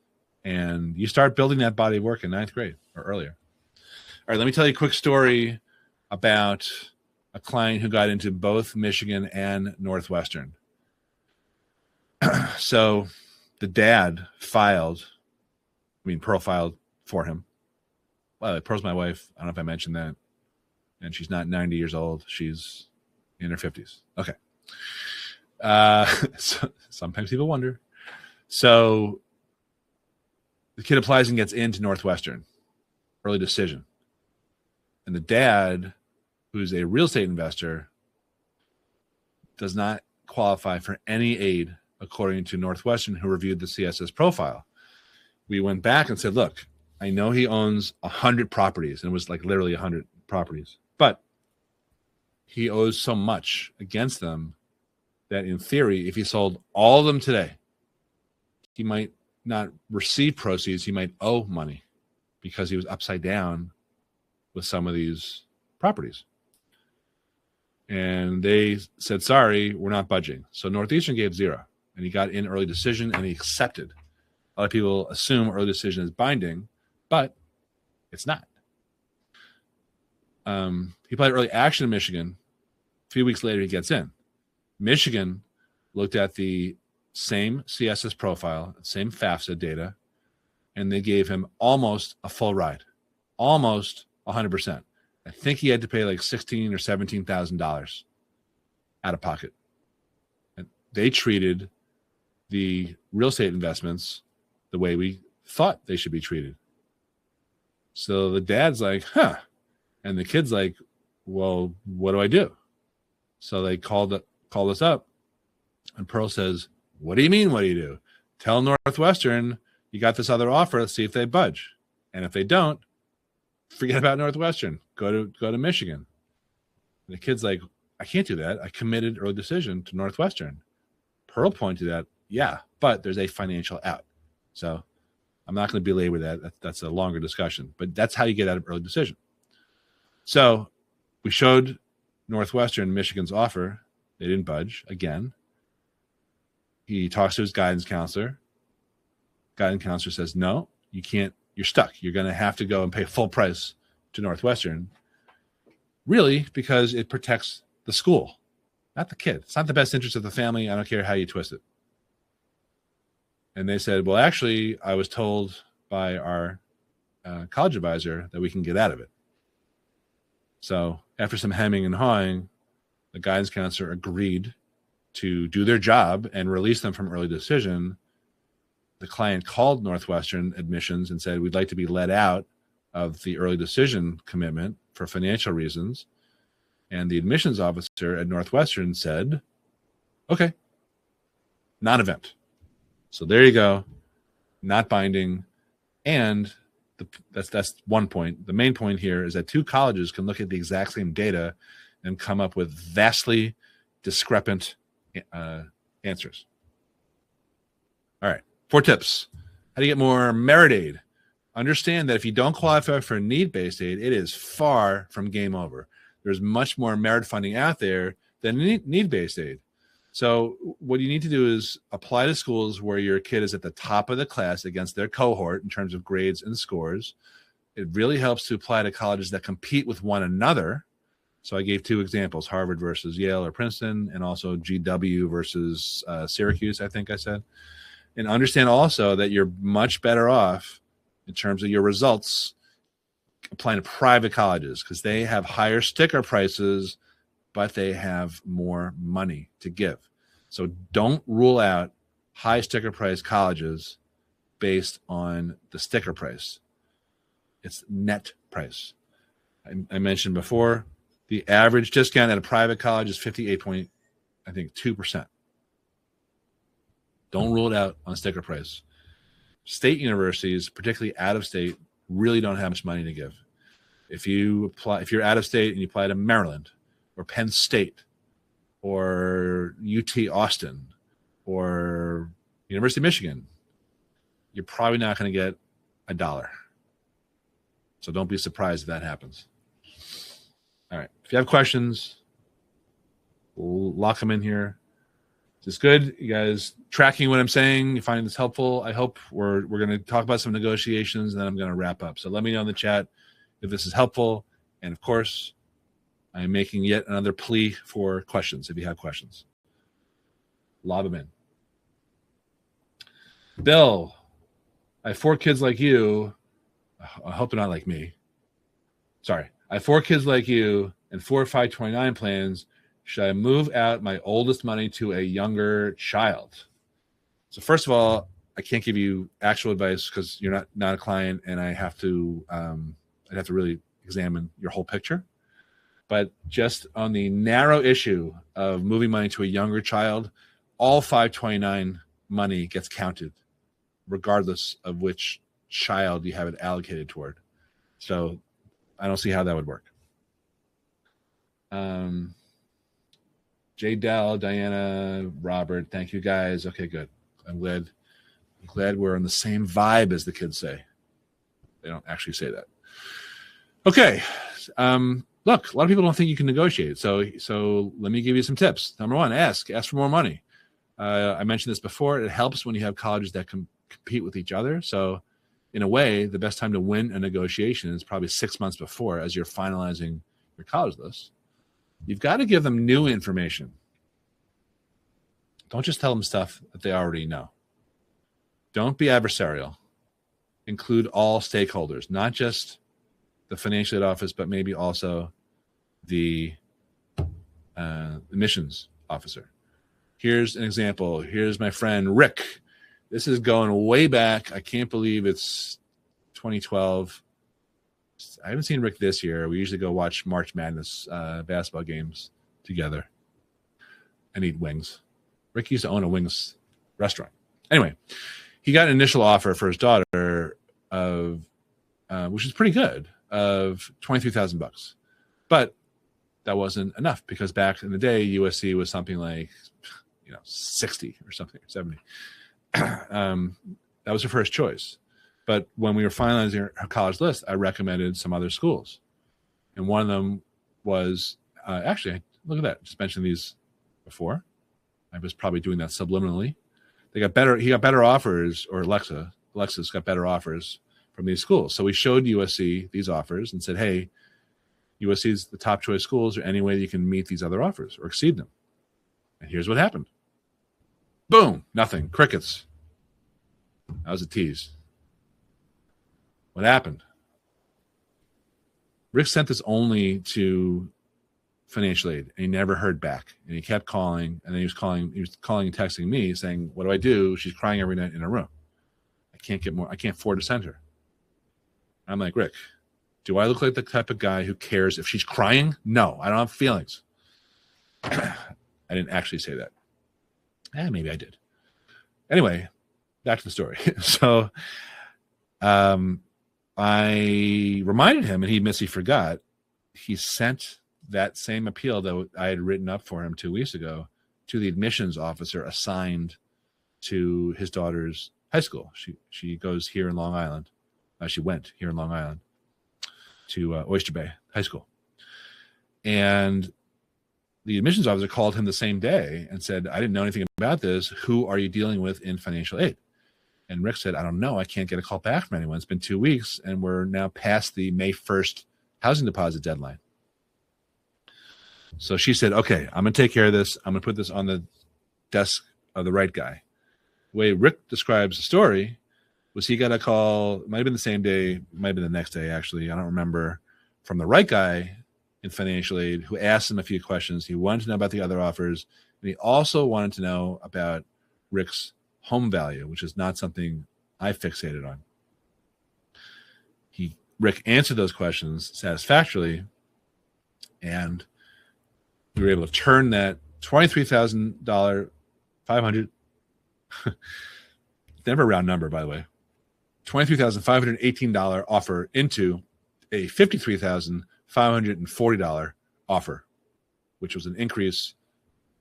And you start building that body of work in 9th grade or earlier. right, let me tell you a quick story about a client who got into both Michigan and Northwestern. So the dad Pearl filed for him. Well, Pearl's my wife. I don't know if I mentioned that. And she's not 90 years old. She's in her 50s. Okay. So sometimes people wonder. So the kid applies and gets into Northwestern. Early decision. And the dad, who's a real estate investor, does not qualify for any aid according to Northwestern, who reviewed the CSS profile. We went back and said, look, I know he owns 100 properties, and it was like literally 100 properties, but he owes so much against them that in theory, if he sold all of them today, he might not receive proceeds. He might owe money because he was upside down with some of these properties. And they said, sorry, we're not budging. So Northeastern gave 0, and he got in early decision, and he accepted. A lot of people assume early decision is binding, but it's not. He applied early action in Michigan. A few weeks later, he gets in. Michigan looked at the same CSS profile, same FAFSA data, and they gave him almost a full ride, almost 100%. I think he had to pay like $16,000 or $17,000 out of pocket. And they treated the real estate investments the way we thought they should be treated. So the dad's like, huh. And the kid's like, well, what do I do? So they called us up, and Pearl says, what do you mean, what do you do? Tell Northwestern you got this other offer. Let's see if they budge. And if they don't, forget about Northwestern. Go to Michigan. And the kid's like, I can't do that. I committed early decision to Northwestern. Pearl pointed out, yeah, but there's a financial out. So I'm not going to belabor that. That's a longer discussion. But that's how you get out of early decision. So we showed Northwestern Michigan's offer. They didn't budge again. He talks to his guidance counselor. Guidance counselor says, no, you can't. You're stuck. You're going to have to go and pay full price to Northwestern. Really, because it protects the school, not the kid. It's not the best interest of the family. I don't care how you twist it. And they said, well, actually, I was told by our college advisor that we can get out of it. So after some hemming and hawing, the guidance counselor agreed to do their job and release them from early decision. The client called Northwestern admissions and said, we'd like to be let out of the early decision commitment for financial reasons. And the admissions officer at Northwestern said, okay, non-event. So there you go, not binding. And that's one point. The main point here is that two colleges can look at the exact same data and come up with vastly discrepant answers. All right, 4 tips. How to get more merit aid. Understand that if you don't qualify for need-based aid, it is far from game over. There's much more merit funding out there than need-based aid. So what you need to do is apply to schools where your kid is at the top of the class against their cohort in terms of grades and scores. It really helps to apply to colleges that compete with one another. So I gave 2 examples, Harvard versus Yale or Princeton, and also GW versus Syracuse, I think I said. And understand also that you're much better off in terms of your results applying to private colleges because they have higher sticker prices, but they have more money to give. So don't rule out high sticker price colleges based on the sticker price. It's net price. I mentioned before, the average discount at a private college is 58.2%. Don't rule it out on sticker price. State universities, particularly out of state, really don't have much money to give. If you're out of state and you apply to Maryland or Penn State or UT Austin or University of Michigan, you're probably not going to get $1. So don't be surprised if that happens. All right. If you have questions, we'll lock them in here. Is this good? You guys tracking what I'm saying? You finding this helpful? I hope we're going to talk about some negotiations, and then I'm going to wrap up. So let me know in the chat if this is helpful. And of course, I'm making yet another plea for questions if you have questions. Lob them in. Bill, I have 4 kids like you. I hope they're not like me. Sorry. I have 4 kids like you and 4 529 plans. Should I move out my oldest money to a younger child? So first of all, I can't give you actual advice because you're not a client, and I'd have to really examine your whole picture. But just on the narrow issue of moving money to a younger child, all 529 money gets counted, regardless of which child you have it allocated toward. So I don't see how that would work. Jay Dell, Diana, Robert, thank you guys. Okay, good. I'm glad we're on the same vibe, as the kids say. They don't actually say that. Okay. Look, a lot of people don't think you can negotiate. So let me give you some tips. Number 1, ask for more money. I mentioned this before. It helps when you have colleges that compete with each other. So in a way, the best time to win a negotiation is probably 6 months before, as you're finalizing your college list. You've got to give them new information. Don't just tell them stuff that they already know. Don't be adversarial. Include all stakeholders, not just the financial aid office, but maybe also the admissions officer. Here's an example. Here's my friend Rick. This is going way back. I can't believe it's 2012. I haven't seen Rick this year. We usually go watch March Madness basketball games together and eat wings. Rick used to own a wings restaurant. Anyway, he got an initial offer for his daughter of, which is pretty good, of $23,000. But that wasn't enough because back in the day, USC was something like, 60 or something, 70. That was her first choice. But when we were finalizing her college list, I recommended some other schools. And one of them was, actually, look at that. Just mentioned these before. I was probably doing that subliminally. He got better offers, or Alexis got better offers from these schools. So we showed USC these offers and said, hey, USC is the top choice schools. Is there any way that you can meet these other offers or exceed them? And here's what happened. Boom, nothing, crickets. That was a tease. What happened? Rick sent this only to financial aid, and he never heard back. And he kept calling, and then he was calling and texting me saying, what do I do? She's crying every night in her room. I can't afford to send her. I'm like, Rick, do I look like the type of guy who cares if she's crying? No, I don't have feelings. I didn't actually say that. Maybe I did. Anyway, back to the story. So I reminded him, and he forgot. He sent that same appeal that I had written up for him 2 weeks ago to the admissions officer assigned to his daughter's high school. She goes here in Long Island. She went here in Long Island to Oyster Bay High School. And the admissions officer called him the same day and said, I didn't know anything about this. Who are you dealing with in financial aid? And Rick said, I don't know. I can't get a call back from anyone. It's been 2 weeks, and we're now past the May 1st housing deposit deadline. So she said, okay, I'm going to take care of this. I'm going to put this on the desk of the right guy. The way Rick describes the story was he got a call, it might have been the same day, it might have been the next day, actually. I don't remember, from the right guy in financial aid who asked him a few questions. He wanted to know about the other offers, and he also wanted to know about Rick's home value, which is not something I fixated on. Rick answered those questions satisfactorily, and we were able to turn that $23,000, 500, never a round number, by the way, $23,518 offer into a $53,540 offer, which was an increase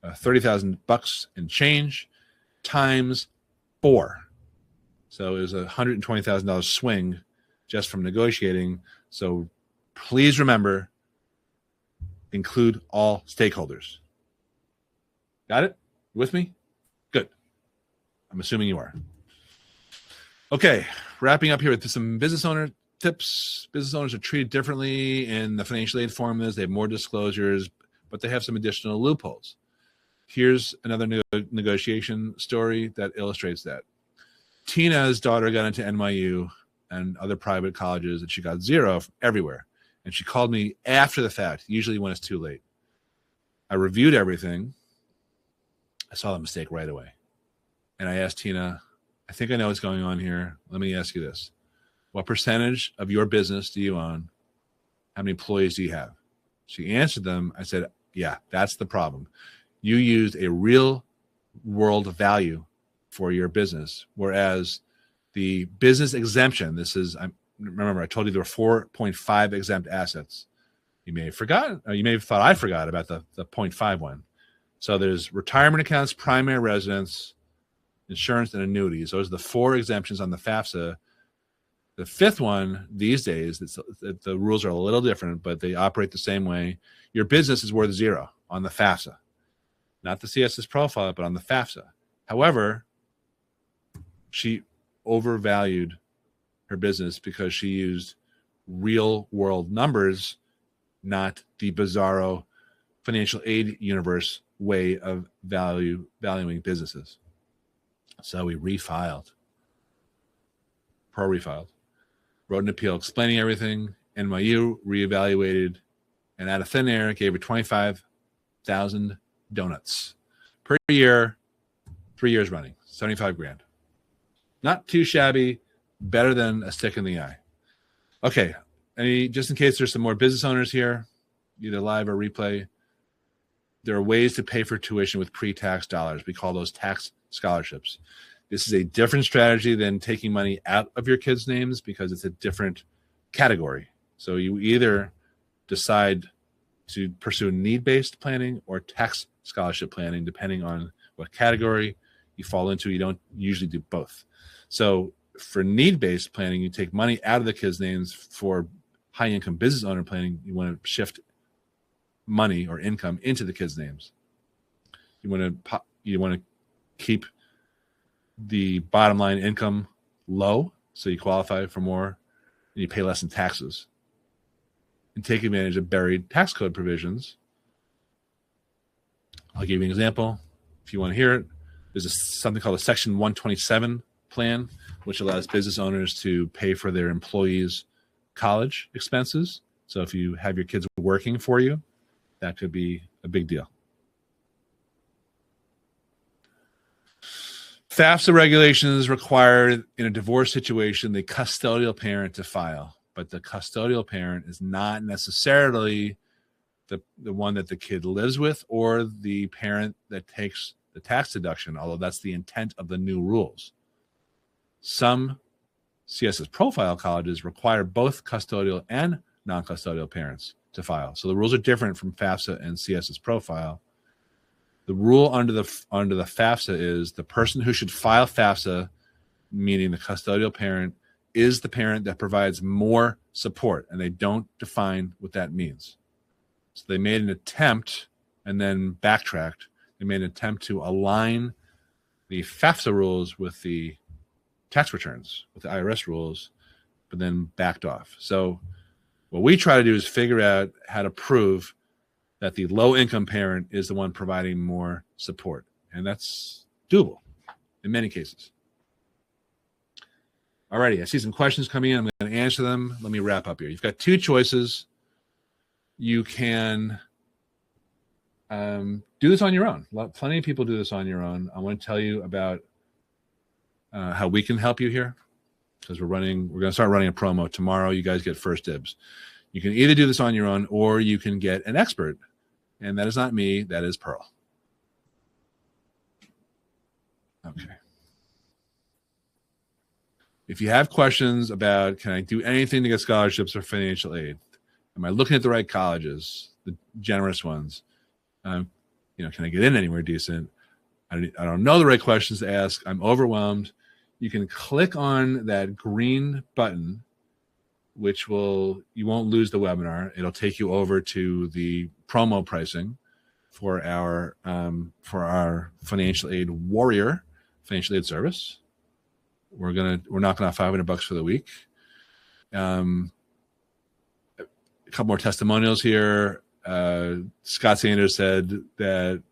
of $30,000 and change times 4. So it was a $120,000 swing just from negotiating. So please remember, include all stakeholders. Got it? You with me? Good. I'm assuming you are. Okay, wrapping up here with some business owner tips. Business owners are treated differently in the financial aid formulas. They have more disclosures, but they have some additional loopholes. Here's another negotiation story that illustrates that. Tina's daughter got into NYU and other private colleges, and she got 0 everywhere. And she called me after the fact, usually when it's too late. I reviewed everything. I saw the mistake right away. And I asked Tina, I think I know what's going on here. Let me ask you this. What percentage of your business do you own? How many employees do you have? She answered them. I said, yeah, that's the problem. You used a real world value for your business, whereas the business exemption, remember I told you there were 4.5 exempt assets. You may have forgotten, or you may have thought I forgot about the 0.5 one. So there's retirement accounts, primary residence, insurance, and annuities. Those are the 4 exemptions on the FAFSA. The 5th one these days, the rules are a little different, but they operate the same way. Your business is worth 0 on the FAFSA, not the CSS profile, but on the FAFSA. However, she overvalued her business because she used real world numbers, not the bizarro financial aid universe way of valuing businesses. So we refiled. Refiled. Wrote an appeal explaining everything. NYU reevaluated, and out of thin air gave her 25,000 donuts per year, 3 years running, 75 grand. Not too shabby, better than a stick in the eye. Okay, just in case there's some more business owners here, either live or replay, there are ways to pay for tuition with pre-tax dollars. We call those tax scholarships. This is a different strategy than taking money out of your kids' names because it's a different category. So you either decide to pursue need-based planning or tax scholarship planning, depending on what category you fall into. You don't usually do both. So for need-based planning, you take money out of the kids' names. For high-income business owner planning, you want to shift money or income into the kids' names. You want to keep the bottom line income low, so you qualify for more and you pay less in taxes, and take advantage of buried tax code provisions. I'll give you an example if you want to hear it. There's something called a Section 127 plan, which allows business owners to pay for their employees' college expenses. So if you have your kids working for you, that could be a big deal. FAFSA regulations require, in a divorce situation, the custodial parent to file, but the custodial parent is not necessarily the one that the kid lives with or the parent that takes the tax deduction, although that's the intent of the new rules. Some CSS profile colleges require both custodial and non-custodial parents to file. So the rules are different from FAFSA and CSS profile. The rule under the FAFSA is the person who should file FAFSA, meaning the custodial parent, is the parent that provides more support, and they don't define what that means. So they made an attempt and then backtracked. They made an attempt to align the FAFSA rules with the tax returns, with the IRS rules, but then backed off. So what we try to do is figure out how to prove that the low-income parent is the one providing more support. And that's doable in many cases. Alrighty, I see some questions coming in. I'm going to answer them. Let me wrap up here. You've got 2 choices. You can do this on your own. Plenty of people do this on your own. I want to tell you about how we can help you here, because we're going to start running a promo tomorrow. You guys get first dibs. You can either do this on your own or you can get an expert. And that is not me, that is Pearl. Okay. If you have questions about, can I do anything to get scholarships or financial aid? Am I looking at the right colleges, the generous ones? Can I get in anywhere decent? I don't know the right questions to ask. I'm overwhelmed. You can click on that green button, which you won't lose the webinar. It'll take you over to the promo pricing for our financial aid warrior financial aid service. We're knocking off $500 for the week. A couple more testimonials here. Scott Sanders said that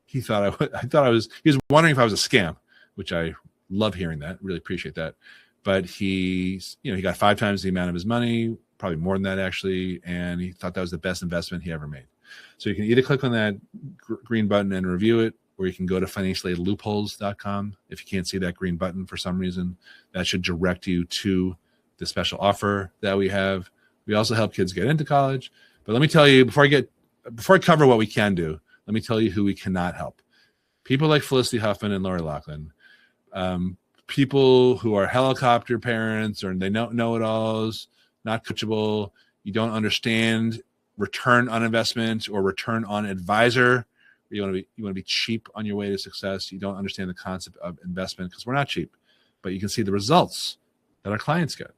he was wondering if I was a scam, which I love hearing that. Really appreciate that. But he got 5 times the amount of his money, probably more than that actually, and he thought that was the best investment he ever made. So you can either click on that green button and review it, or you can go to financialloopholes.com. If you can't see that green button for some reason, that should direct you to the special offer that we have. We also help kids get into college. But let me tell you, before I cover what we can do, let me tell you who we cannot help. People like Felicity Huffman and Lori Loughlin, people who are helicopter parents or they don't know-it-alls, not coachable, you don't understand return on investment or return on advisor. You want to be cheap on your way to success. You don't understand the concept of investment because we're not cheap, but you can see the results that our clients get.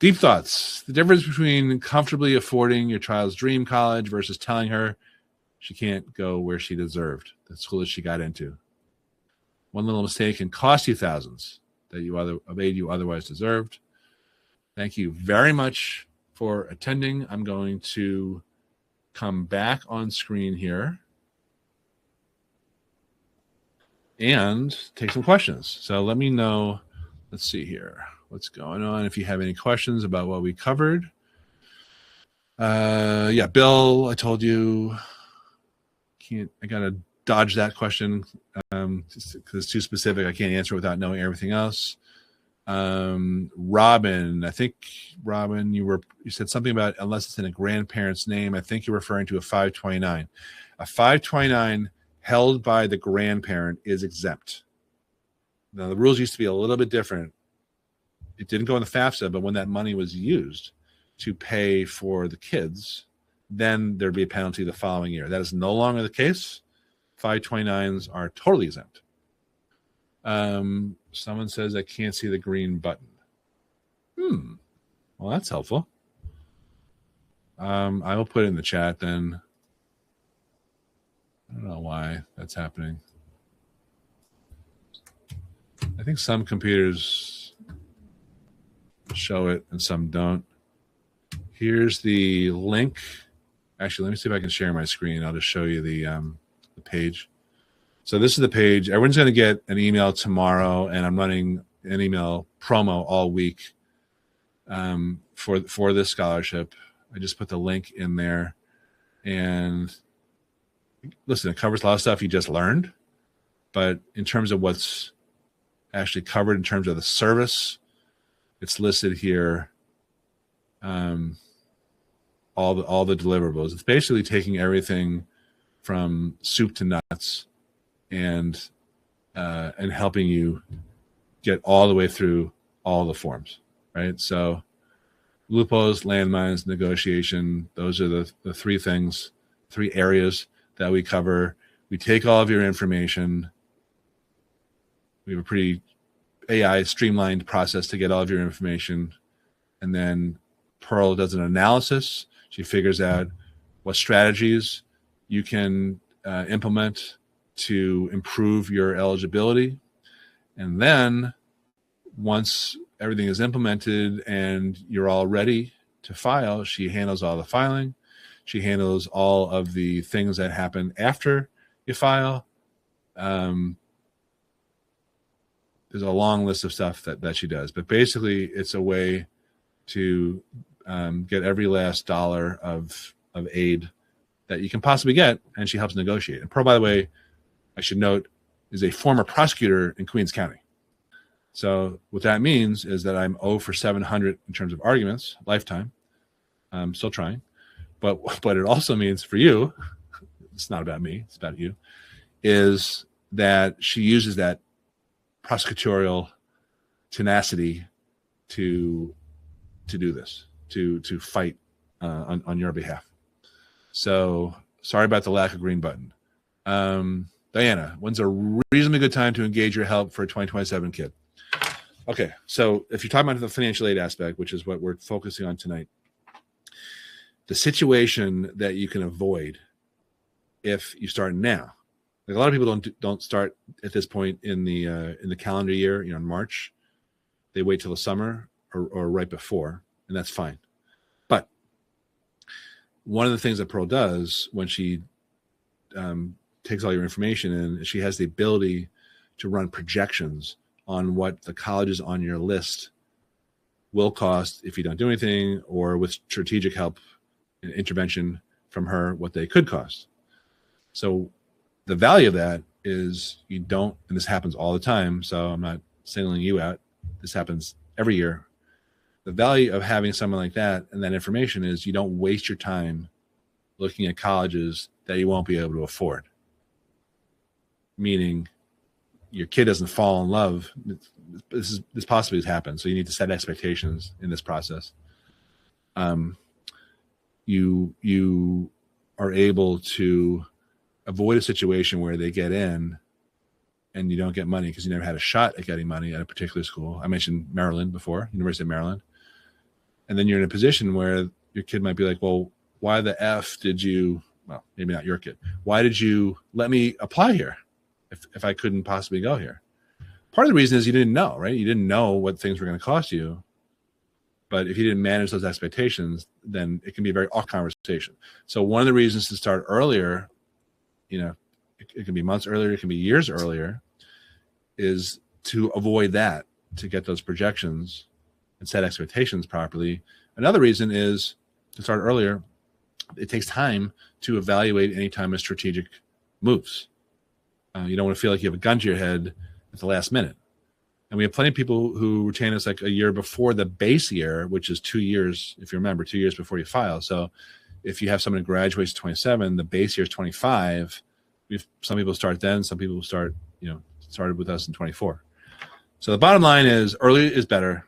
Deep thoughts. The difference between comfortably affording your child's dream college versus telling her she can't go where she deserved, the school that she got into. One little mistake can cost you thousands that you otherwise deserved. Thank you very much for attending. I'm going to come back on screen here and take some questions. So let me know. Let's see here. What's going on? If you have any questions about what we covered. Bill, I told you. I got to dodge that question because it's too specific. I can't answer without knowing everything else. Robin, you said something about unless it's in a grandparent's name. I think you're referring to a 529. A 529 held by the grandparent is exempt. Now, the rules used to be a little bit different. It didn't go in the FAFSA, but when that money was used to pay for the kids, then there'd be a penalty the following year. That is no longer the case. 529s are totally exempt. Someone says I can't see the green button. Well, that's helpful. I will put it in the chat then. I don't know why that's happening. I think some computers show it and some don't. Here's the link. Actually, let me see if I can share my screen. I'll just show you the page. So this is the page. Everyone's going to get an email tomorrow, and I'm running an email promo all week for this scholarship. I just put the link in there. And listen, it covers a lot of stuff you just learned. But in terms of what's actually covered in terms of the service, it's listed here. All the deliverables. It's basically taking everything from soup to nuts and helping you get all the way through all the forms, right? So loopholes, landmines, negotiation, those are the 3 things, 3 areas that we cover. We take all of your information. We have a pretty AI streamlined process to get all of your information. And then Pearl does an analysis. She figures out what strategies you can implement to improve your eligibility. And then once everything is implemented and you're all ready to file, she handles all the filing. She handles all of the things that happen after you file. There's a long list of stuff that she does. But basically, it's a way to get every last dollar of aid that you can possibly get, and she helps negotiate. And Pearl, by the way, I should note, is a former prosecutor in Queens County. So what that means is that I'm 0 for 700 in terms of arguments, lifetime. I'm still trying. But what it also means for you, it's not about me, it's about you, is that she uses that prosecutorial tenacity to do this, to fight on your behalf. So sorry about the lack of green button. Diana, when's a reasonably good time to engage your help for a 2027 kid? Okay, so if you're talking about the financial aid aspect, which is what we're focusing on tonight, the situation that you can avoid if you start now. Like a lot of people don't start at this point in the calendar year, in March. They wait till the summer or right before, and that's fine. But one of the things that Pearl does when she takes all your information in, she has the ability to run projections on what the colleges on your list will cost if you don't do anything, or with strategic help and intervention from her, what they could cost. So the value of that is you don't, and this happens all the time, so I'm not singling you out. This happens every year. The value of having someone like that and that information is you don't waste your time looking at colleges that you won't be able to afford. Meaning your kid doesn't fall in love. This possibly has happened, so you need to set expectations in this process. You are able to avoid a situation where they get in and you don't get money because you never had a shot at getting money at a particular school. I mentioned Maryland before, University of Maryland. And then you're in a position where your kid might be like, well, why the F did you, well, maybe not your kid, why did you let me apply here if I couldn't possibly go here? Part of the reason is you didn't know, right? You didn't know what things were going to cost you. But if you didn't manage those expectations, then it can be a very off conversation. So one of the reasons to start earlier, it can be months earlier, it can be years earlier, is to avoid that, to get those projections and set expectations properly. Another reason is to start earlier. It takes time to evaluate any time of strategic moves. You don't want to feel like you have a gun to your head at the last minute. And we have plenty of people who retain us like a year before the base year, which is 2 years, if you remember, 2 years before you file. So if you have someone who graduates 27, the base year is 25. Some people start then, some people started with us in 24. So the bottom line is early is better.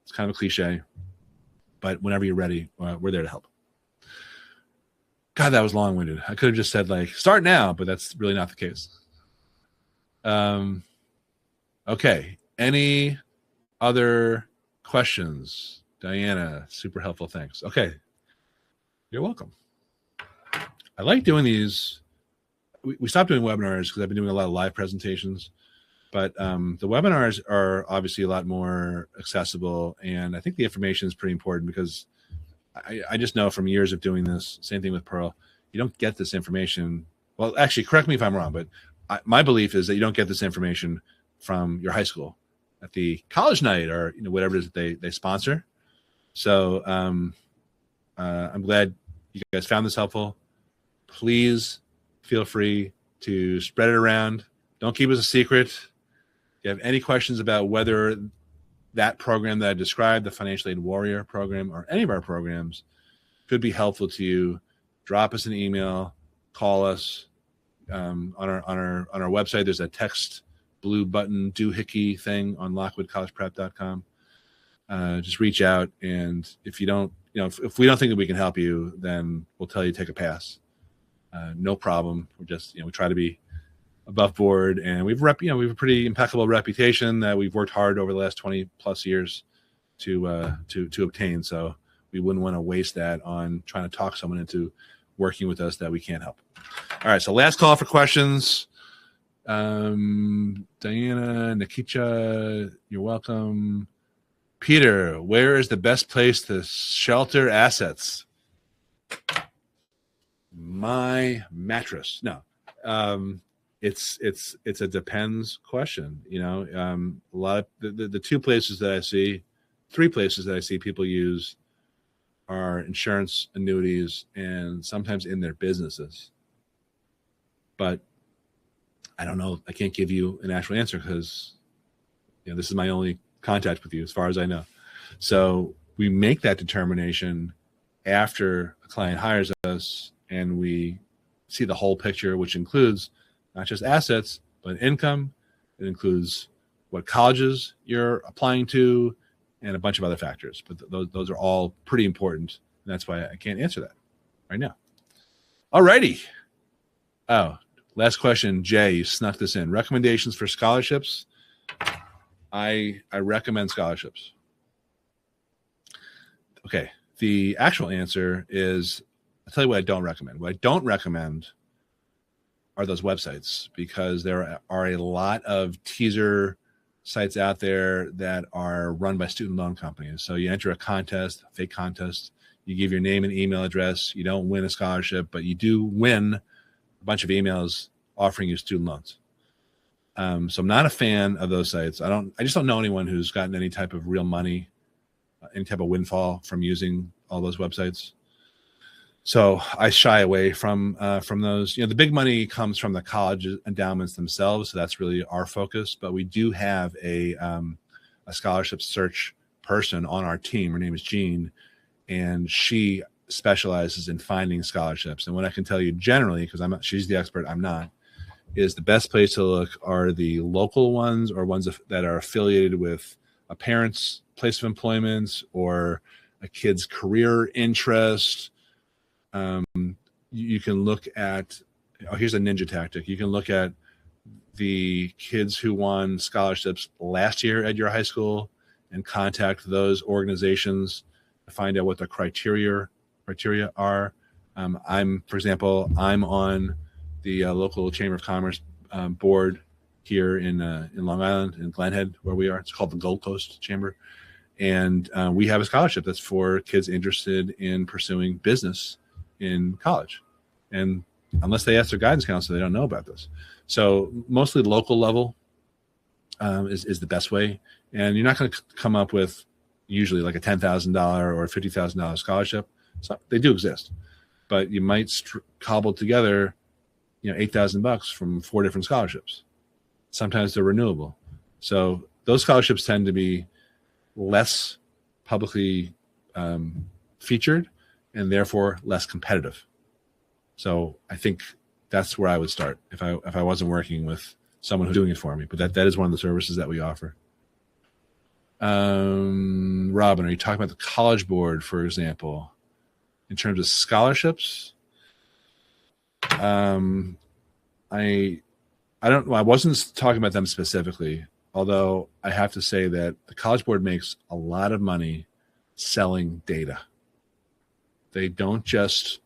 It's kind of a cliche, but whenever you're ready, we're there to help. God, that was long-winded. I could have just said start now, but that's really not the case. Okay. Any other questions? Diana, super helpful. Thanks. Okay. You're welcome. I like doing these. We stopped doing webinars because I've been doing a lot of live presentations, but the webinars are obviously a lot more accessible. And I think the information is pretty important because I just know from years of doing this, same thing with Pearl, you don't get this information. Well, actually, correct me if I'm wrong, but my belief is that you don't get this information from your high school at the college night or whatever it is that they sponsor. So I'm glad you guys found this helpful. Please feel free to spread it around. Don't keep it a secret. If you have any questions about whether that program that I described, the Financial Aid Warrior program, or any of our programs could be helpful to you, drop us an email, call us. On our website, there's a text blue button doohickey thing on lockwoodcollegeprep.com. Just reach out, and if you don't, if we don't think that we can help you, then we'll tell you to take a pass. No problem. We're just, we try to be above board, and we have a pretty impeccable reputation that we've worked hard over the last 20 plus years to obtain. So we wouldn't want to waste that on trying to talk someone into working with us that we can't help. All right. So last call for questions. Diana, Nikita, you're welcome. Peter, where is the best place to shelter assets? My mattress. No. It's a depends question. A lot of the three places that I see people use are insurance, annuities, and sometimes in their businesses. But I don't know. I can't give you an actual answer because this is my only contact with you as far as I know. So we make that determination after a client hires us and we see the whole picture, which includes not just assets, but income. It includes what colleges you're applying to and a bunch of other factors. But those are all pretty important. And that's why I can't answer that right now. All righty. Oh, last question. Jay, you snuck this in. Recommendations for scholarships. I recommend scholarships. Okay. The actual answer is, I'll tell you what I don't recommend. What I don't recommend are those websites because there are a lot of teaser sites out there that are run by student loan companies. So you enter a contest, a fake contest, you give your name and email address. You don't win a scholarship, but you do win a bunch of emails offering you student loans. So I'm not a fan of those sites. I just don't know anyone who's gotten any type of real money, any type of windfall from using all those websites. So I shy away from those. The big money comes from the college endowments themselves. So that's really our focus. But we do have a scholarship search person on our team. Her name is Jean, and she specializes in finding scholarships. And what I can tell you generally, because she's the expert, I'm not, is the best place to look are the local ones or ones that are affiliated with a parent's place of employment or a kid's career interest. You can look at, here's a ninja tactic. You can look at the kids who won scholarships last year at your high school and contact those organizations to find out what the criteria are. For example, I'm on the local Chamber of Commerce board here in Long Island, in Glen Head, where we are. It's called the Gold Coast Chamber. And we have a scholarship that's for kids interested in pursuing business in college. And unless they ask their guidance counselor, they don't know about this. So mostly local level is the best way. And you're not going to come up with usually like a $10,000 or $50,000 scholarship. So they do exist, but you might cobble together, $8,000 from 4 different scholarships. Sometimes they're renewable. So those scholarships tend to be less publicly featured and therefore less competitive. So I think that's where I would start if I wasn't working with someone who's doing it for me. But that is one of the services that we offer. Robin, are you talking about the College Board, for example, in terms of scholarships? I wasn't talking about them specifically, although I have to say that the College Board makes a lot of money selling data. They don't just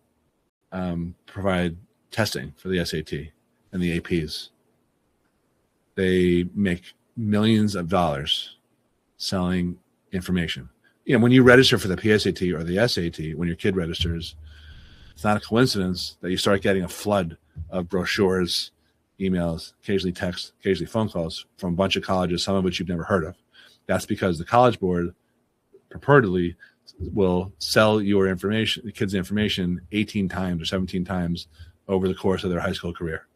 provide testing for the SAT and the APs. They make millions of dollars selling information. When you register for the PSAT or the SAT, when your kid registers, it's not a coincidence that you start getting a flood of brochures, emails, occasionally texts, occasionally phone calls from a bunch of colleges, some of which you've never heard of. That's because the College Board purportedly will sell your information, the kids' information, 18 times or 17 times over the course of their high school career.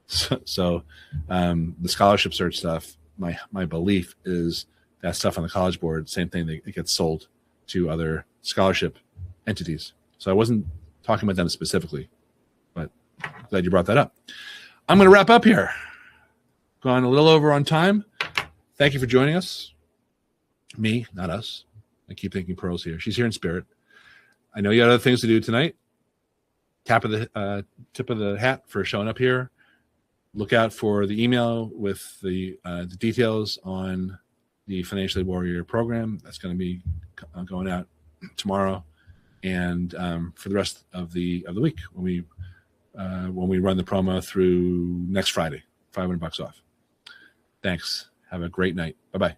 So the scholarship search stuff, my belief is that stuff on the College Board, same thing, it gets sold to other scholarship entities. So I wasn't talking about them specifically, but glad you brought that up. I'm going to wrap up here. Gone a little over on time. Thank you for joining us. Me, not us. I keep thinking Pearl's here. She's here in spirit. I know you had other things to do tonight. Tip of the hat for showing up here. Look out for the email with the details on the Financial Aid Warrior program. That's going to be going out tomorrow, and for the rest of the week when we run the promo through next Friday, $500 off. Thanks. Have a great night. Bye-bye.